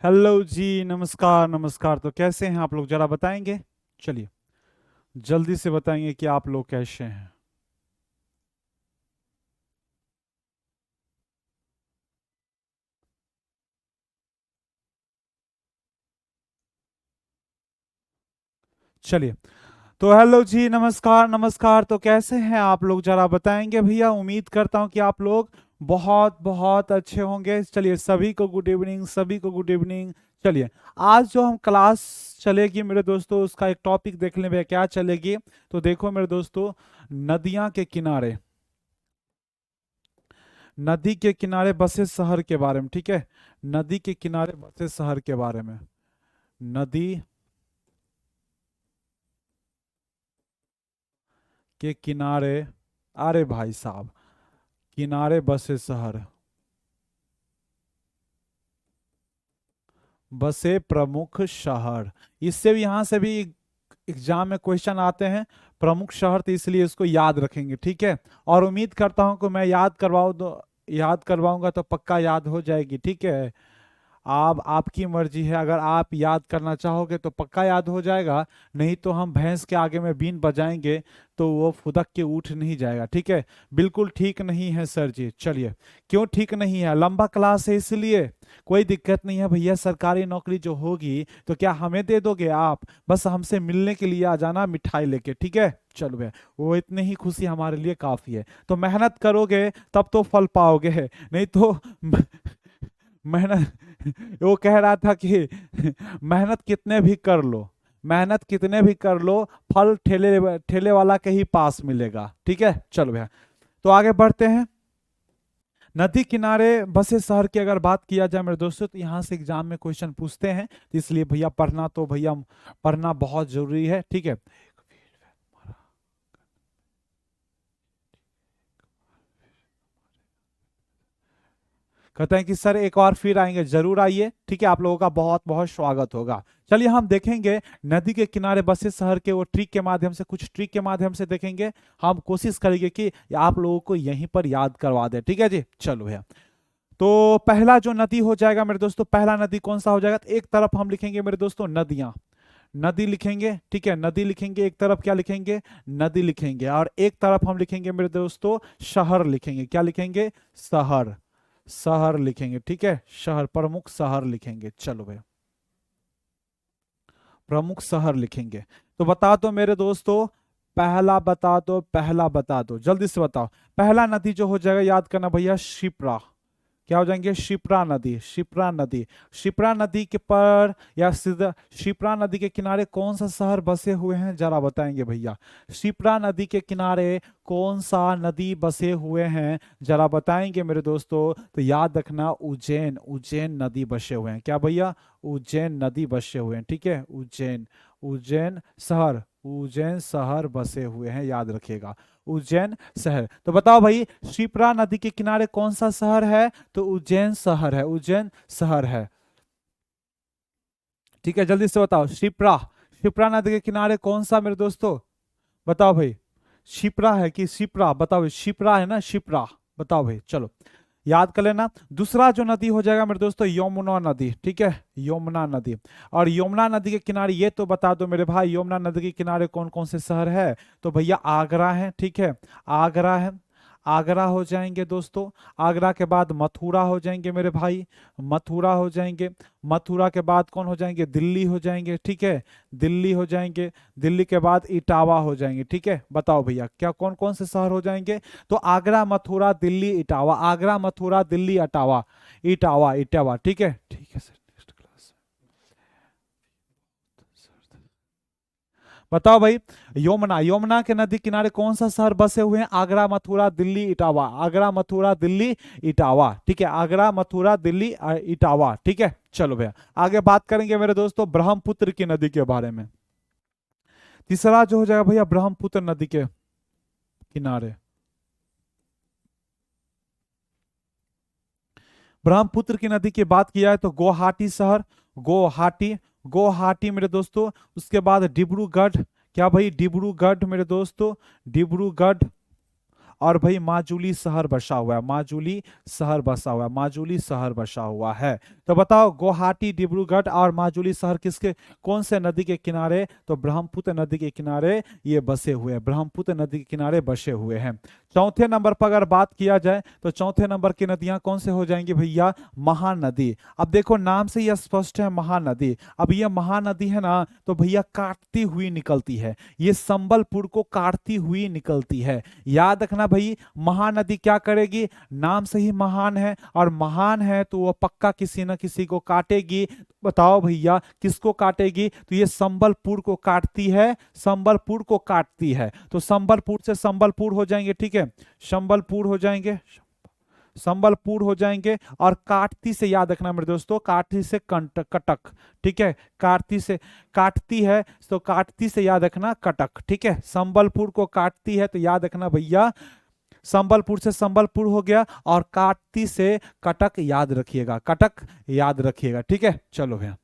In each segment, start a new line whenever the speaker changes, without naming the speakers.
Hello जी, नमस्कार नमस्कार। तो कैसे हैं आप लोग, जरा बताएंगे। चलिए, जल्दी से बताएंगे कि आप लोग कैसे हैं। चलिए, तो हेलो जी, नमस्कार नमस्कार। तो कैसे हैं आप लोग, जरा बताएंगे भैया। उम्मीद करता हूं कि आप लोग बहुत बहुत अच्छे होंगे। चलिए, सभी को गुड इवनिंग, सभी को गुड इवनिंग। चलिए, आज जो हम क्लास चलेगी मेरे दोस्तों, उसका एक टॉपिक देख लें भैया, क्या चलेगी। तो देखो मेरे दोस्तों, नदियां के किनारे, नदी के किनारे बसे शहर के बारे में, ठीक है। नदी के किनारे बसे शहर के बारे में। नदी के किनारे, अरे भाई साहब, किनारे बसे शहर, बसे प्रमुख शहर। इससे भी, यहां से भी एग्जाम में क्वेश्चन आते हैं। प्रमुख शहर, तो इसलिए इसको याद रखेंगे, ठीक है। और उम्मीद करता हूं कि मैं याद करवाऊंगा तो पक्का याद हो जाएगी, ठीक है। आप, आपकी मर्जी है, अगर आप याद करना चाहोगे तो पक्का याद हो जाएगा। नहीं तो हम भैंस के आगे में बीन बजाएंगे तो वो फुदक के उठ नहीं जाएगा, ठीक है। बिल्कुल ठीक नहीं है सर जी। चलिए, क्यों ठीक नहीं है, लंबा क्लास है इसलिए। कोई दिक्कत नहीं है भैया, सरकारी नौकरी जो होगी तो क्या हमें दे दोगे आप। बस हमसे मिलने के लिए आ जाना मिठाई लेके, ठीक है। चलो भैया, वो इतनी ही खुशी हमारे लिए काफी है। तो मेहनत करोगे तब तो फल पाओगे, नहीं तो मेहनत वो कह रहा था कि मेहनत कितने भी कर लो, मेहनत कितने भी कर लो, फल ठेले ठेले वाला के ही पास मिलेगा, ठीक है। चलो भैया, तो आगे बढ़ते हैं। नदी किनारे बसे शहर की अगर बात किया जाए मेरे दोस्तों, तो यहाँ से एग्जाम में क्वेश्चन पूछते हैं, तो इसलिए भैया पढ़ना, तो भैया पढ़ना बहुत जरूरी है, ठीक है। कहते हैं कि सर एक बार फिर आएंगे, जरूर आइए, ठीक है। आप लोगों का बहुत बहुत स्वागत होगा। चलिए, हम देखेंगे नदी के किनारे बसे शहर के वो ट्रिक के माध्यम से, कुछ ट्रिक के माध्यम से देखेंगे। हम कोशिश करेंगे कि आप लोगों को यहीं पर याद करवा दें, ठीक है जी। चलो भैया, तो पहला जो नदी हो जाएगा मेरे दोस्तों, पहला नदी कौन सा हो जाएगा, तो एक तरफ हम लिखेंगे मेरे दोस्तों नदियां, नदी लिखेंगे, ठीक है। नदी लिखेंगे, एक तरफ क्या लिखेंगे, नदी लिखेंगे। और एक तरफ हम लिखेंगे मेरे दोस्तों शहर लिखेंगे, क्या लिखेंगे, शहर, शहर लिखेंगे, ठीक है। शहर, प्रमुख शहर लिखेंगे। चलो भाई, प्रमुख शहर लिखेंगे। तो बता दो मेरे दोस्तों, पहला बता दो, पहला बता दो, जल्दी से बताओ। पहला नदी जो हो जाएगा, याद करना भैया, शिप्रा। क्या हो जाएंगे, शिप्रा नदी, शिप्रा नदी। शिप्रा नदी के पर या सीधा शिप्रा नदी के किनारे कौन सा शहर बसे हुए हैं, जरा बताएंगे भैया। शिप्रा नदी के किनारे कौन सा नदी बसे हुए हैं, जरा बताएंगे मेरे दोस्तों। तो याद रखना, उज्जैन, उज्जैन नदी बसे हुए हैं, क्या भैया, उज्जैन नदी बसे हुए हैं, ठीक है। उज्जैन, उज्जैन शहर, उज्जैन शहर बसे हुए हैं, याद रखिएगा, उज्जैन शहर। तो बताओ भाई, शिप्रा नदी के किनारे कौन सा शहर है, तो उज्जैन शहर है, उज्जैन शहर है, ठीक है। जल्दी से बताओ, शिप्रा, शिप्रा नदी के किनारे कौन सा मेरे दोस्तों, बताओ भाई। शिप्रा है कि शिप्रा, बताओ भाई, शिप्रा है ना, शिप्रा, बताओ भाई। चलो, याद कर लेना। दूसरा जो नदी हो जाएगा मेरे दोस्तों, यमुना नदी, ठीक है, यमुना नदी। और यमुना नदी के किनारे ये तो बता दो मेरे भाई, यमुना नदी के किनारे कौन कौन से शहर है, तो भैया आगरा है, ठीक है, आगरा है, आगरा हो जाएंगे दोस्तों। आगरा के बाद मथुरा हो जाएंगे मेरे भाई, मथुरा हो जाएंगे। मथुरा के बाद कौन हो जाएंगे, दिल्ली हो जाएंगे, ठीक है, दिल्ली हो जाएंगे। दिल्ली के बाद इटावा हो जाएंगे, ठीक है। बताओ भैया, क्या कौन कौन से शहर हो जाएंगे, तो आगरा, मथुरा, दिल्ली, इटावा, आगरा, मथुरा, दिल्ली, इटावा, इटावा, इटावा, ठीक है, ठीक है सर, नेक्स्ट क्लास। बताओ भाई, यमुना, यमुना के नदी किनारे कौन सा शहर बसे हुए हैं, आगरा, मथुरा, दिल्ली, इटावा, आगरा, मथुरा, दिल्ली, इटावा, ठीक है, आगरा, मथुरा, दिल्ली, इटावा, ठीक है। चलो भैया, आगे बात करेंगे मेरे दोस्तों ब्रह्मपुत्र की नदी के बारे में। तीसरा जो हो जाएगा भैया, ब्रह्मपुत्र नदी के किनारे, ब्रह्मपुत्र की नदी की बात किया है तो गुवाहाटी शहर, गुवाहाटी, गुवाहाटी मेरे दोस्तों। उसके बाद डिब्रूगढ़, क्या भाई, डिब्रूगढ़ मेरे दोस्तों, डिब्रूगढ़। और भाई माजुली शहर बसा हुआ है, माजुली शहर बसा हुआ है, माजुली शहर बसा हुआ है। तो बताओ गुवाहाटी, डिब्रूगढ़ और माजुली शहर किसके, कौन से नदी के किनारे, तो ब्रह्मपुत्र नदी के किनारे ये बसे हुए हैं, ब्रह्मपुत्र नदी के किनारे बसे हुए हैं। चौथे नंबर पर अगर बात किया जाए तो चौथे नंबर की नदियां कौन से हो जाएंगी भैया, महानदी। अब देखो नाम से यह स्पष्ट है महानदी। अब ये महानदी है ना, तो भैया काटती हुई निकलती है, ये संबलपुर को काटती हुई निकलती है। याद रखना भाई, महानदी क्या करेगी, नाम से ही महान है, और महान है तो वो पक्का किसी न किसी को काटेगी। बताओ भैया किसको काटेगी, तो ये संबलपुर को काटती है, संबलपुर को काटती है। तो संबलपुर से संबलपुर हो जाएंगे, ठीक है, संबलपुर हो जाएंगे, संबलपुर हो जाएंगे। और काटती से याद रखना मेरे दोस्तों, काटती से कटक, ठीक है, काटती से, काटती है तो काटती से याद रखना कटक, ठीक है। संबलपुर को काटती है तो याद रखना भैया संबलपुर से संबलपुर हो गया, और काटती से कटक याद रखिएगा, कटक याद रखिएगा, ठीक है। चलो भैया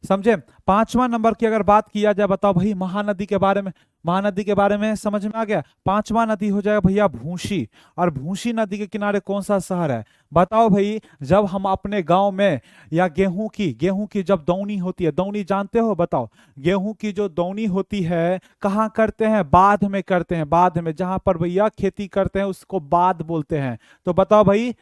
समझे। पांचवा नंबर की अगर बात किया जाए, बताओ भाई महानदी के बारे में, महानदी के बारे में समझ में आ गया। पांचवा नदी हो जाएगा भैया भूंसी, और भूंसी नदी के किनारे कौन सा शहर है, बताओ भाई। जब हम अपने गांव में या गेहूं की जब दौनी होती है, दौनी जानते हो, बताओ, गेहूं की जो दौनी होती है कहाँ करते हैं, बाध में करते हैं, बाध में, जहां पर भैया खेती करते हैं उसको बाध बोलते हैं। तो बताओ भाई,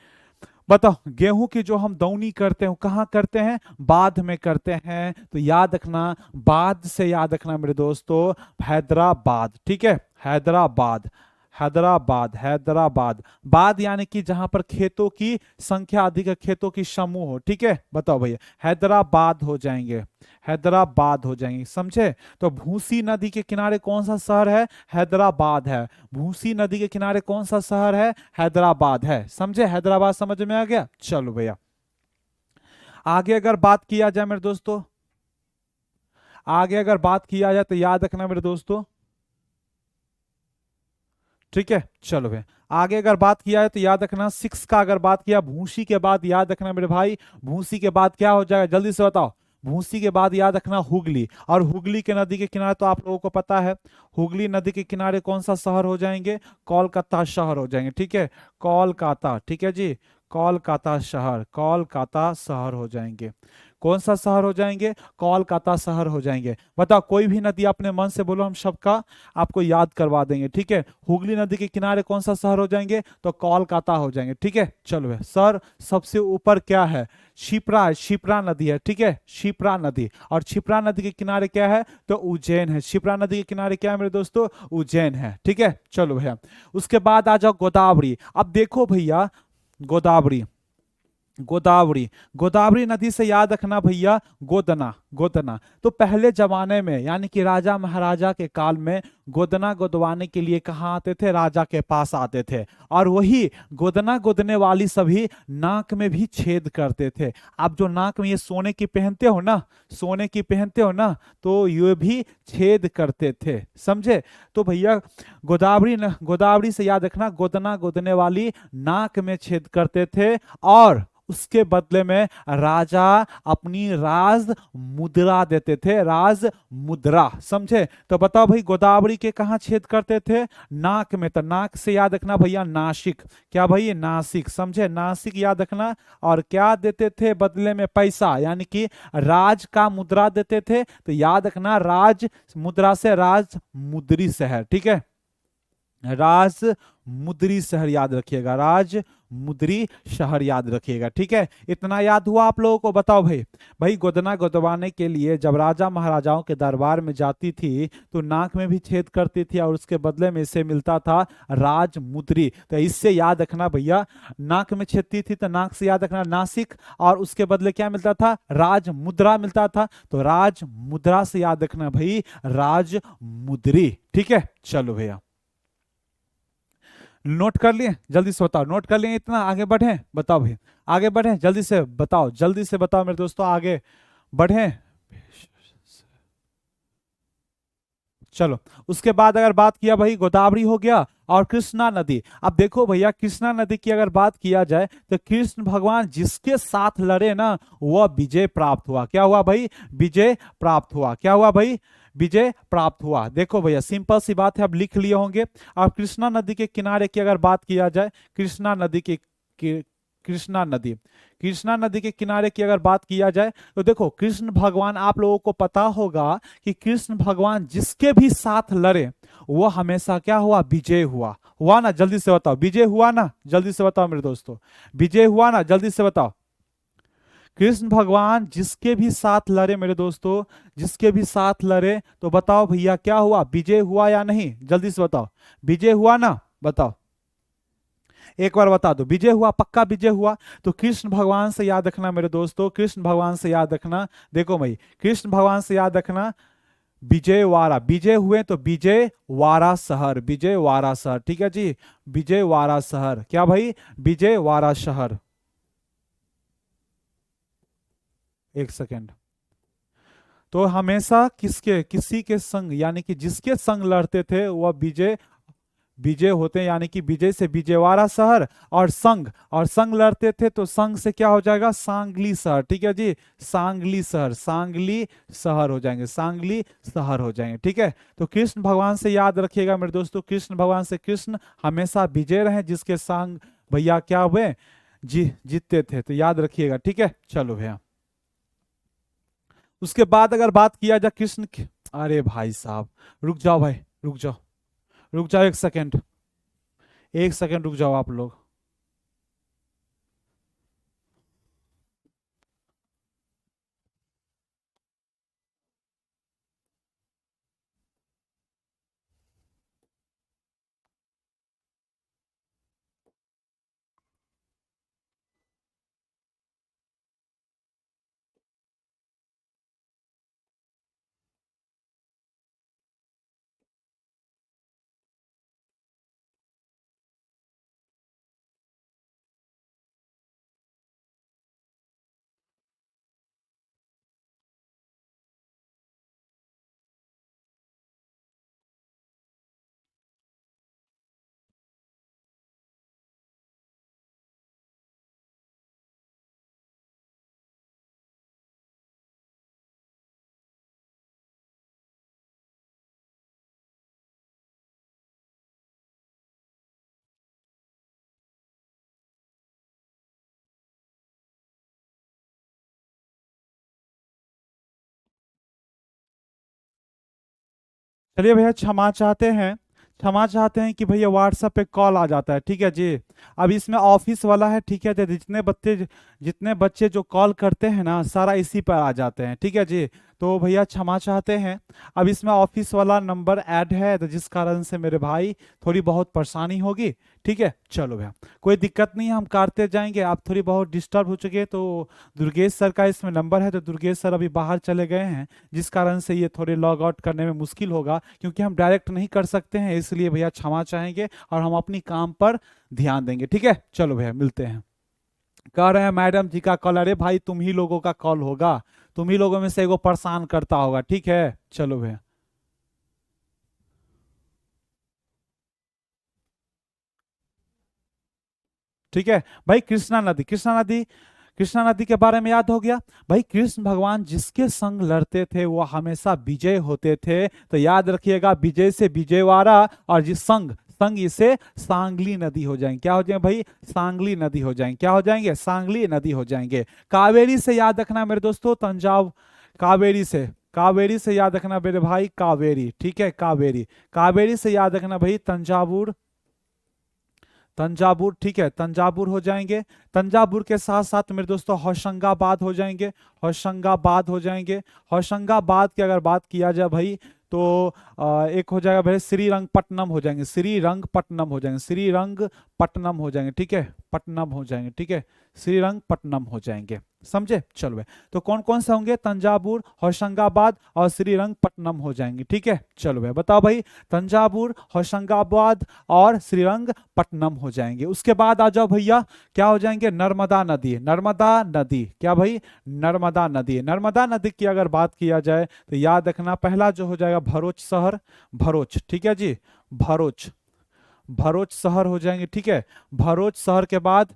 बताओ गेहूं की जो हम दौनी करते हैं कहाँ करते हैं, बाध में करते हैं। तो याद रखना, बाध से याद रखना मेरे दोस्तों हैदराबाद, ठीक है, हैदराबाद, हैदराबाद, हैदराबाद। बाद यानी कि जहां पर खेतों की संख्या अधिक है, खेतों की समूह हो, ठीक है। बताओ भैया हैदराबाद हो जाएंगे, हैदराबाद हो जाएंगे, समझे। तो भूसी नदी के किनारे कौन सा शहर है, हैदराबाद है। भूसी नदी के किनारे कौन सा शहर है, हैदराबाद है, समझे। हैदराबाद समझ में आ गया। चलो भैया आगे अगर बात किया जाए मेरे दोस्तों, आगे अगर बात किया जाए तो याद रखना मेरे दोस्तों, ठीक है। चलो भाई आगे अगर बात किया है तो याद रखना, सिक्स का अगर बात किया, भूसी के बाद याद रखना मेरे भाई, भूसी के बाद क्या हो जाएगा, जल्दी से बताओ। भूसी के बाद याद रखना हुगली, और हुगली के नदी के किनारे तो आप लोगों को पता है, हुगली नदी के किनारे कौन सा शहर हो जाएंगे, कोलकाता शहर हो जाएंगे, ठीक है, कोलकाता, ठीक है जी, कोलकाता शहर, कोलकाता शहर हो जाएंगे। कौन सा शहर हो जाएंगे, कोलकाता शहर हो जाएंगे। बताओ कोई भी नदी अपने मन से बोलो, हम सबका आपको याद करवा देंगे, ठीक है। हुगली नदी के किनारे कौन सा शहर हो जाएंगे, तो कोलकाता हो जाएंगे, ठीक है। चलो सर सबसे ऊपर क्या है, शिप्रा, शिप्रा नदी है, ठीक है, शिप्रा नदी। और शिप्रा नदी के किनारे क्या है, तो उज्जैन है। शिप्रा नदी के किनारे क्या है मेरे दोस्तों, उज्जैन है, ठीक है। चलो भैया उसके बाद आ जाओ गोदावरी। अब देखो भैया गोदावरी, गोदावरी, गोदावरी नदी से याद रखना भैया गोदना, गोदना। तो पहले जमाने में यानी कि राजा महाराजा के काल में गोदना गोदवाने के लिए कहाँ आते थे, राजा के पास आते थे। और वही गोदना गोदने वाली सभी नाक में भी छेद करते थे। आप जो नाक में ये सोने की पहनते हो ना, सोने की पहनते हो ना, तो ये भी छेद करते थे, समझे। तो भैया गोदावरी, गोदावरी से याद रखना गोदना गोदने वाली नाक में छेद करते थे, और उसके बदले में राजा अपनी राज मुद्रा देते थे, राज मुद्रा, समझे। तो बताओ भाई गोदावरी के कहां छेद करते थे, नाक में। तो नाक से याद रखना भैया नासिक, क्या भाई नासिक, समझे, नासिक याद रखना। और क्या देते थे बदले में, पैसा, यानी कि राज का मुद्रा देते थे। तो याद रखना राज मुद्रा से राज मुद्री शहर, ठीक है, राज मुद्री शहर याद रखिएगा, राज मुद्री शहर याद रखिएगा, ठीक है। इतना याद हुआ आप लोगों को। बताओ भाई, भाई गोदना गोदवाने के लिए जब राजा महाराजाओं के दरबार में जाती थी तो नाक में भी छेद करती थी, और उसके बदले में इसे मिलता था राज मुद्री। तो इससे याद रखना भैया, नाक में छेदती थी तो नाक से याद रखना नासिक, और उसके बदले क्या मिलता था, राज मुद्रा मिलता था। तो राज मुद्रा से याद रखना भाई राज मुद्री, ठीक है। चलो भैया नोट कर लिए, जल्दी से बताओ, नोट कर लिए इतना, आगे बढ़े, बताओ भाई आगे बढ़े, जल्दी से बताओ, जल्दी से बताओ मेरे दोस्तों, आगे बढ़े। चलो उसके बाद अगर बात किया भाई गोदावरी हो गया, और कृष्णा नदी। अब देखो भैया कृष्णा नदी की अगर बात किया जाए तो कृष्ण भगवान जिसके साथ लड़े ना, वह विजय प्राप्त हुआ। क्या हुआ भाई, विजय प्राप्त हुआ। क्या हुआ भाई, विजय प्राप्त हुआ। देखो भैया सिंपल सी बात है, अब लिख लिए होंगे। अब कृष्णा नदी के किनारे की अगर बात किया जाए, कृष्णा नदी की कृष्णा नदी, कृष्णा नदी के किनारे की अगर बात किया जाए तो देखो कृष्ण भगवान, आप लोगों को पता होगा कि कृष्ण भगवान जिसके भी साथ लड़े वो हमेशा क्या हुआ, विजय हुआ। हुआ ना, जल्दी से बताओ, विजय हुआ ना, जल्दी से बताओ मेरे दोस्तों, विजय हुआ ना, जल्दी से बताओ। कृष्ण भगवान जिसके भी साथ लड़े मेरे दोस्तों, जिसके भी साथ लड़े, तो बताओ भैया क्या हुआ, विजय हुआ या नहीं, जल्दी से बताओ, विजय हुआ ना, बताओ एक बार बता दो, विजय हुआ, पक्का विजय हुआ। तो कृष्ण भगवान से याद रखना मेरे दोस्तों, कृष्ण भगवान से याद रखना, देखो भाई कृष्ण भगवान से याद रखना, विजयवाड़ा, विजय हुए तो विजयवाड़ा शहर, विजयवाड़ा शहर, ठीक है जी, विजयवाड़ा शहर, क्या भाई, विजयवाड़ा शहर। एक सेकेंड। तो हमेशा किसके, किसी के संग, यानी कि जिसके संग लड़ते थे वह विजय, विजय होते हैं, यानी कि विजय से विजयवाड़ा शहर, और संग, और संग लड़ते थे तो संग से क्या हो जाएगा, सांगली शहर, ठीक है जी, सांगली शहर, सांगली शहर हो जाएंगे, सांगली शहर हो जाएंगे, ठीक है। तो कृष्ण भगवान से याद रखिएगा मेरे दोस्तों, कृष्ण भगवान से, कृष्ण हमेशा विजय रहे, जिसके संग भैया क्या हुए, जीतते थे, तो याद रखिएगा, ठीक है। चलो भैया उसके बाद अगर बात किया जाए कृष्ण की, अरे भाई साहब रुक जाओ भाई, रुक जाओ, रुक जाओ एक सेकेंड, एक सेकेंड रुक जाओ आप लोग। चलिए भैया क्षमा चाहते हैं, क्षमा चाहते हैं कि भैया व्हाट्सएप पे कॉल आ जाता है, ठीक है जी। अब इसमें ऑफिस वाला है, ठीक है जी, जितने बच्चे जो कॉल करते हैं ना सारा इसी पर आ जाते हैं, ठीक है जी। तो भैया क्षमा चाहते हैं, अब इसमें ऑफिस वाला नंबर ऐड है, तो जिस कारण से मेरे भाई थोड़ी बहुत परेशानी होगी, ठीक है। चलो भैया कोई दिक्कत नहीं है, हम काटते जाएंगे, आप थोड़ी बहुत डिस्टर्ब हो चुके हैं, तो दुर्गेश सर का इसमें नंबर है, तो दुर्गेश सर अभी बाहर चले गए हैं, जिस कारण से ये थोड़े लॉग आउट करने में मुश्किल होगा, क्योंकि हम डायरेक्ट नहीं कर सकते हैं, इसलिए भैया क्षमा चाहेंगे और हम अपनी काम पर ध्यान देंगे, ठीक है। चलो भैया मिलते हैं। कह रहे हैं मैडम जी का कॉल, अरे भाई तुम ही लोगों का कॉल होगा, तुम ही लोगों में से एगो परेशान करता होगा, ठीक है। चलो भैया ठीक है भाई, कृष्णा नदी, कृष्णा नदी, कृष्णा नदी के बारे में याद हो गया भाई। कृष्ण भगवान जिसके संग लड़ते थे वो हमेशा विजय होते थे, तो याद रखिएगा विजय से विजयवाड़ा, और जिस संग, संग इसे सांगली नदी हो जाएंगे, क्या हो जाएंगे भाई, सांगली नदी हो जाएंगे, क्या हो जाएंगे, सांगली नदी हो जाएंगे। कावेरी से याद रखना मेरे दोस्तों, तंजाव, कावेरी से, कावेरी से याद रखना मेरे भाई, कावेरी, ठीक है, कावेरी, कावेरी से याद रखना भाई तंजावुर, तंजावुर, ठीक है, तंजावुर हो जाएंगे। तंजावुर के साथ साथ मेरे दोस्तों होशंगाबाद हो जाएंगे, होशंगाबाद हो जाएंगे। होशंगाबाद की अगर बात किया जाए भाई तो एक हो जाएगा भाई श्रीरंगपट्टनम हो जाएंगे, श्रीरंगपट्टनम हो जाएंगे, श्रीरंगपट्टनम हो जाएंगे, ठीक है, पट्टनम हो जाएंगे, ठीक है, श्रीरंगपट्टनम हो जाएंगे, समझे। चलो भाई तो कौन कौन से होंगे, तंजावुर, होशंगाबाद और श्रीरंगपट्टनम हो जाएंगे, ठीक है। चलो भाई बताओ भाई, तंजावुर, होशंगाबाद और श्रीरंगपट्टनम हो जाएंगे। उसके बाद आ जाओ भैया, क्या हो जाएंगे, नर्मदा नदी, नर्मदा नदी, क्या भाई, नर्मदा नदी, नर्मदा नदी की अगर बात किया जाए तो याद रखना पहला जो हो जाएगा भरूच शहर, भरूच, ठीक है जी, भरूच, भरूच शहर हो जाएंगे, ठीक है। भरूच शहर के बाद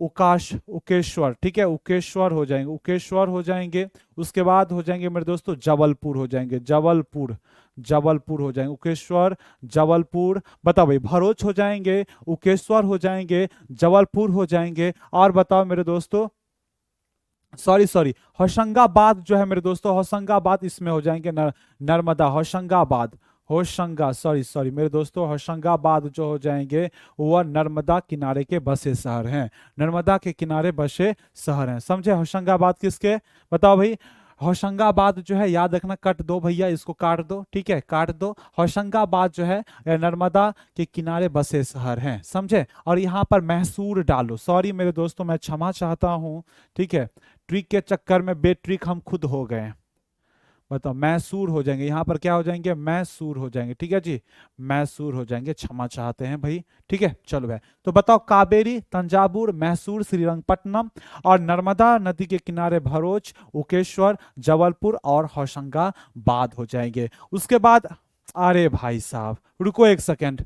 उकाश, उकेश्वर, ठीक है, उकेश्वर हो जाएंगे, उकेश्वर हो जाएंगे। उसके बाद हो जाएंगे मेरे दोस्तों जबलपुर हो जाएंगे, जबलपुर, जबलपुर हो जाएंगे, उकेश्वर, जबलपुर। बताओ भाई, भरूच हो जाएंगे, उकेश्वर हो जाएंगे, जबलपुर हो जाएंगे, और बताओ मेरे दोस्तों, सॉरी सॉरी, होशंगाबाद जो है मेरे दोस्तों, होशंगाबाद इसमें हो जाएंगे, नर्मदा, होशंगाबाद, होशंगा, सॉरी सॉरी मेरे दोस्तों, होशंगाबाद जो हो जाएंगे वह नर्मदा किनारे के बसे शहर हैं, नर्मदा के किनारे बसे शहर हैं, समझे। होशंगाबाद किसके, बताओ भाई, होशंगाबाद जो है, याद रखना, कट दो भैया, इसको काट दो, ठीक है, काट दो। होशंगाबाद जो है नर्मदा के किनारे बसे शहर हैं, समझे। और यहाँ पर मैसूर डालो, सॉरी मेरे दोस्तों, मैं क्षमा चाहता हूँ, ठीक है, ट्रिक के चक्कर में बेट्रिक हम खुद हो गए। बताओ, मैसूर हो जाएंगे, यहाँ पर क्या हो जाएंगे, मैसूर हो जाएंगे, ठीक है जी, मैसूर हो जाएंगे, क्षमा चाहते हैं भाई, ठीक है। चलो भाई, तो बताओ, कावेरी, तंजावुर, मैसूर, श्रीरंगपट्टनम, और नर्मदा नदी के किनारे भरूच, उकेश्वर, जबलपुर और होशंगाबाद हो जाएंगे। उसके बाद, अरे भाई साहब रुको एक सेकेंड,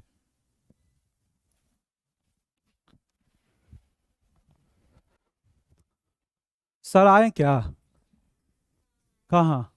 सर आए क्या, कहाँ,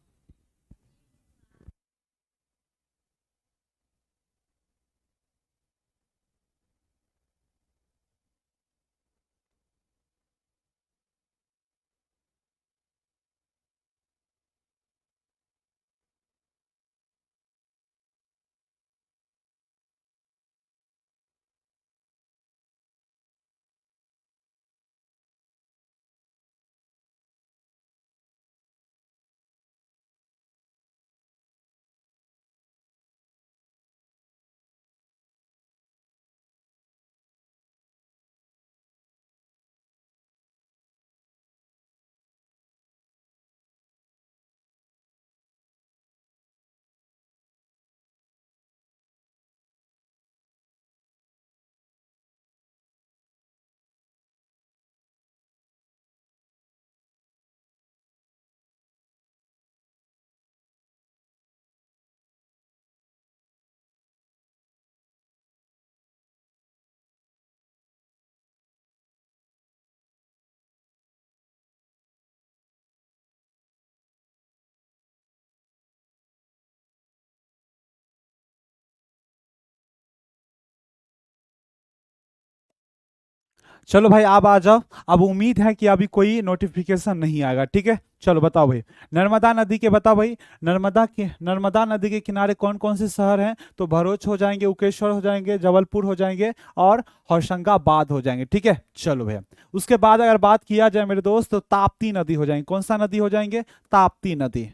चलो भाई आप आ जाओ। अब उम्मीद है कि अभी कोई नोटिफिकेशन नहीं आएगा, ठीक है। चलो बताओ भाई, नर्मदा नदी के, बताओ भाई, नर्मदा नदी के किनारे कौन कौन से शहर हैं, तो भरूच हो जाएंगे, उकेश्वर हो जाएंगे, जबलपुर हो जाएंगे, और होशंगाबाद हो जाएंगे, ठीक है। चलो भैया, उसके बाद अगर बात किया जाए मेरे दोस्त, तो ताप्ती नदी हो जाएंगे, कौन सा नदी हो जाएंगे, ताप्ती नदी,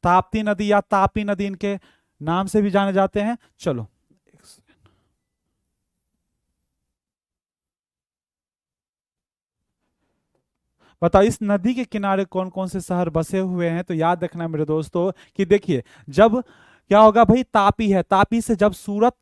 ताप्ती नदी या तापी नदी इनके नाम से भी जाने जाते हैं। चलो, बताओ, इस नदी के किनारे कौन कौन से शहर बसे हुए हैं, तो याद रखना मेरे दोस्तों कि देखिए, जब क्या होगा भाई, तापी है, तापी से जब सूरत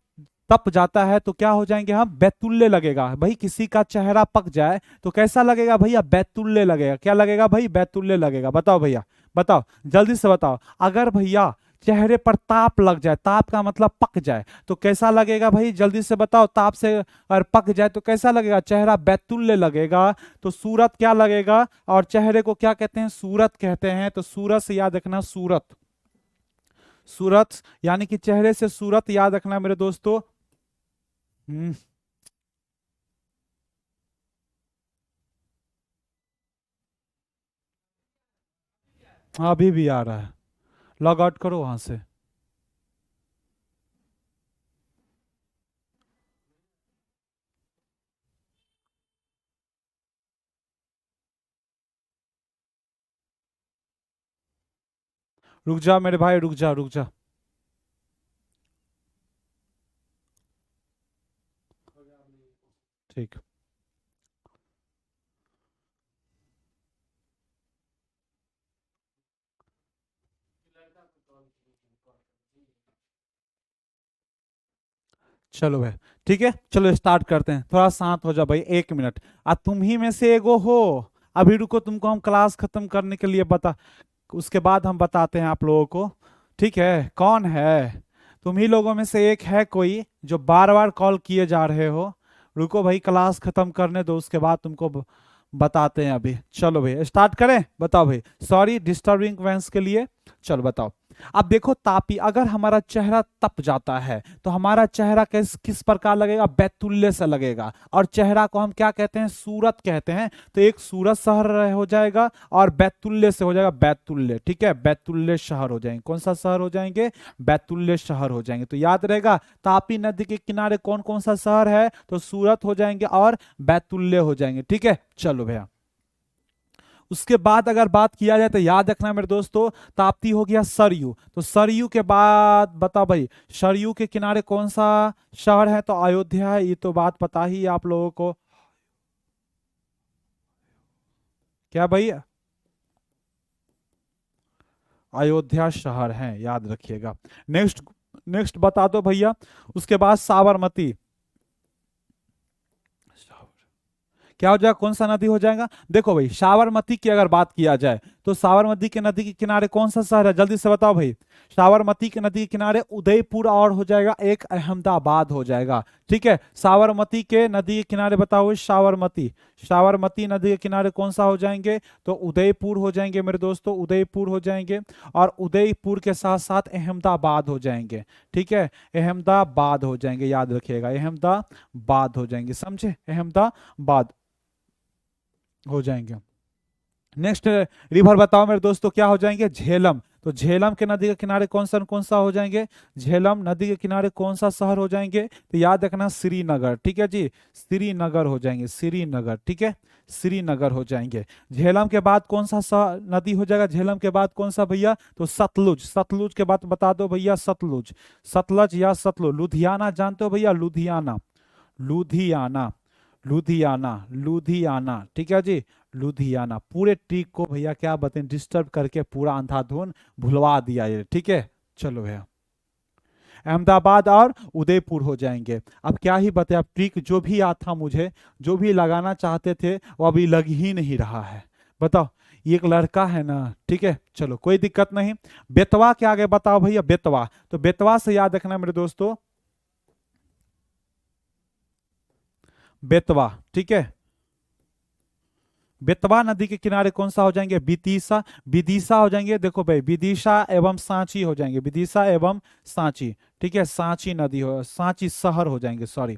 तप जाता है तो क्या हो जाएंगे हम, बैतुल्य लगेगा भाई, किसी का चेहरा पक जाए तो कैसा लगेगा भैया, बैतुल्य लगेगा, क्या लगेगा भाई, बैतुल्य लगेगा। बताओ भैया, बताओ, जल्दी से बताओ, अगर भैया चेहरे पर ताप लग जाए, ताप का मतलब पक जाए, तो कैसा लगेगा भाई, जल्दी से बताओ, ताप से अगर पक जाए तो कैसा लगेगा, चेहरा बैतुल्य लगेगा। तो सूरत क्या लगेगा, और चेहरे को क्या कहते हैं, सूरत कहते हैं। तो सूरत से याद रखना, सूरत, सूरत यानी कि चेहरे से सूरत याद रखना मेरे दोस्तों। हम्म, अभी भी आ रहा है, लॉग आउट करो वहां से। रुक जा मेरे भाई, रुक जा, रुक जा। ठीक, चलो भाई, ठीक है, चलो स्टार्ट करते हैं, थोड़ा शांत हो जाओ भाई, 1 मिनट। आ तुम ही में से एगो हो, अभी रुको, तुमको हम क्लास खत्म करने के लिए बता, उसके बाद हम बताते हैं आप लोगों को, ठीक है। कौन है, तुम ही लोगों में से एक है कोई जो बार बार कॉल किए जा रहे हो, रुको भाई, क्लास खत्म करने दो, उसके बाद तुमको बताते हैं अभी। चलो भाई स्टार्ट करें, बताओ भाई, सॉरी डिस्टर्बिंग वेंस के लिए। चलो बताओ। अब देखो तापी, अगर हमारा चेहरा तप जाता है तो हमारा चेहरा किस किस प्रकार लगेगा, बैतुल्य से लगेगा। और चेहरा को हम क्या कहते हैं, सूरत कहते हैं। तो एक सूरत शहर हो जाएगा और बैतुल्य से हो जाएगा बैतुल्य, ठीक है, बैतुल्य शहर हो जाएंगे। कौन सा शहर हो जाएंगे, बैतुल्य शहर हो जाएंगे। तो याद रहेगा तापी नदी के किनारे कौन कौन सा शहर है, तो सूरत हो जाएंगे और बैतुल्य हो जाएंगे, ठीक है। चलो भैया, उसके बाद अगर बात किया जाए तो याद रखना मेरे दोस्तों, ताप्ती हो गया सरयू। तो सरयू के बाद बताओ भाई, सरयू के किनारे कौन सा शहर है, तो अयोध्या है। ये तो बात पता ही है आप लोगों को, क्या भाई, अयोध्या शहर है, याद रखिएगा। नेक्स्ट, नेक्स्ट बता दो भैया। उसके बाद साबरमती, क्या हो जाएगा, कौन सा नदी हो जाएगा। देखो भाई, साबरमती की अगर बात किया जाए तो साबरमती के नदी के किनारे कौन सा शहर है, जल्दी से बताओ भाई। साबरमती के नदी के किनारे उदयपुर और हो जाएगा एक अहमदाबाद हो जाएगा, ठीक है। साबरमती के नदी के किनारे बताओ, साबरमती, साबरमती नदी के किनारे कौन सा हो जाएंगे, तो उदयपुर हो जाएंगे मेरे दोस्तों, उदयपुर हो जाएंगे। और उदयपुर के साथ साथ अहमदाबाद हो जाएंगे, ठीक है, अहमदाबाद हो जाएंगे, याद रखिएगा अहमदाबाद हो जाएंगे, समझे, अहमदाबाद हो जाएंगे। नेक्स्ट रिवर बताओ मेरे दोस्तों, क्या हो जाएंगे, झेलम। तो झेलम के नदी के किनारे कौन सा हो जाएंगे, झेलम नदी के किनारे कौन सा शहर हो जाएंगे, तो याद रखना श्रीनगर, ठीक है जी, श्रीनगर हो जाएंगे, श्रीनगर, ठीक है, श्रीनगर हो जाएंगे। झेलम के बाद कौन सा नदी हो जाएगा, झेलम के बाद कौन सा भैया, तो सतलुज, सतलुज के बाद बता दो भैया, सतलुज, सतलज या सतलुज। लुधियाना जानते हो भैया, लुधियाना, लुधियाना, लुधियाना, लुधियाना, ठीक है जी, लुधियाना। पूरे ट्रिक को भैया क्या बताएं, डिस्टर्ब करके पूरा अंधाधुन भुलवा दिया ये, ठीक है। चलो भैया, अहमदाबाद और उदयपुर हो जाएंगे। अब क्या ही बताए, अब ट्रिक जो भी याद था मुझे, जो भी लगाना चाहते थे वो अभी लग ही नहीं रहा है। बताओ, ये एक लड़का है ना, ठीक है, चलो कोई दिक्कत नहीं। बेतवा के आगे बताओ भैया, बेतवा। तो बेतवा से याद रखना मेरे दोस्तों, बेतवा, ठीक है। बेतवा नदी के किनारे कौन सा हो जाएंगे, विदिशा, विदिशा हो जाएंगे। देखो भाई, विदिशा एवं सांची हो जाएंगे, विदिशा एवं सांची, ठीक है, सांची नदी हो, सांची शहर हो जाएंगे, सॉरी।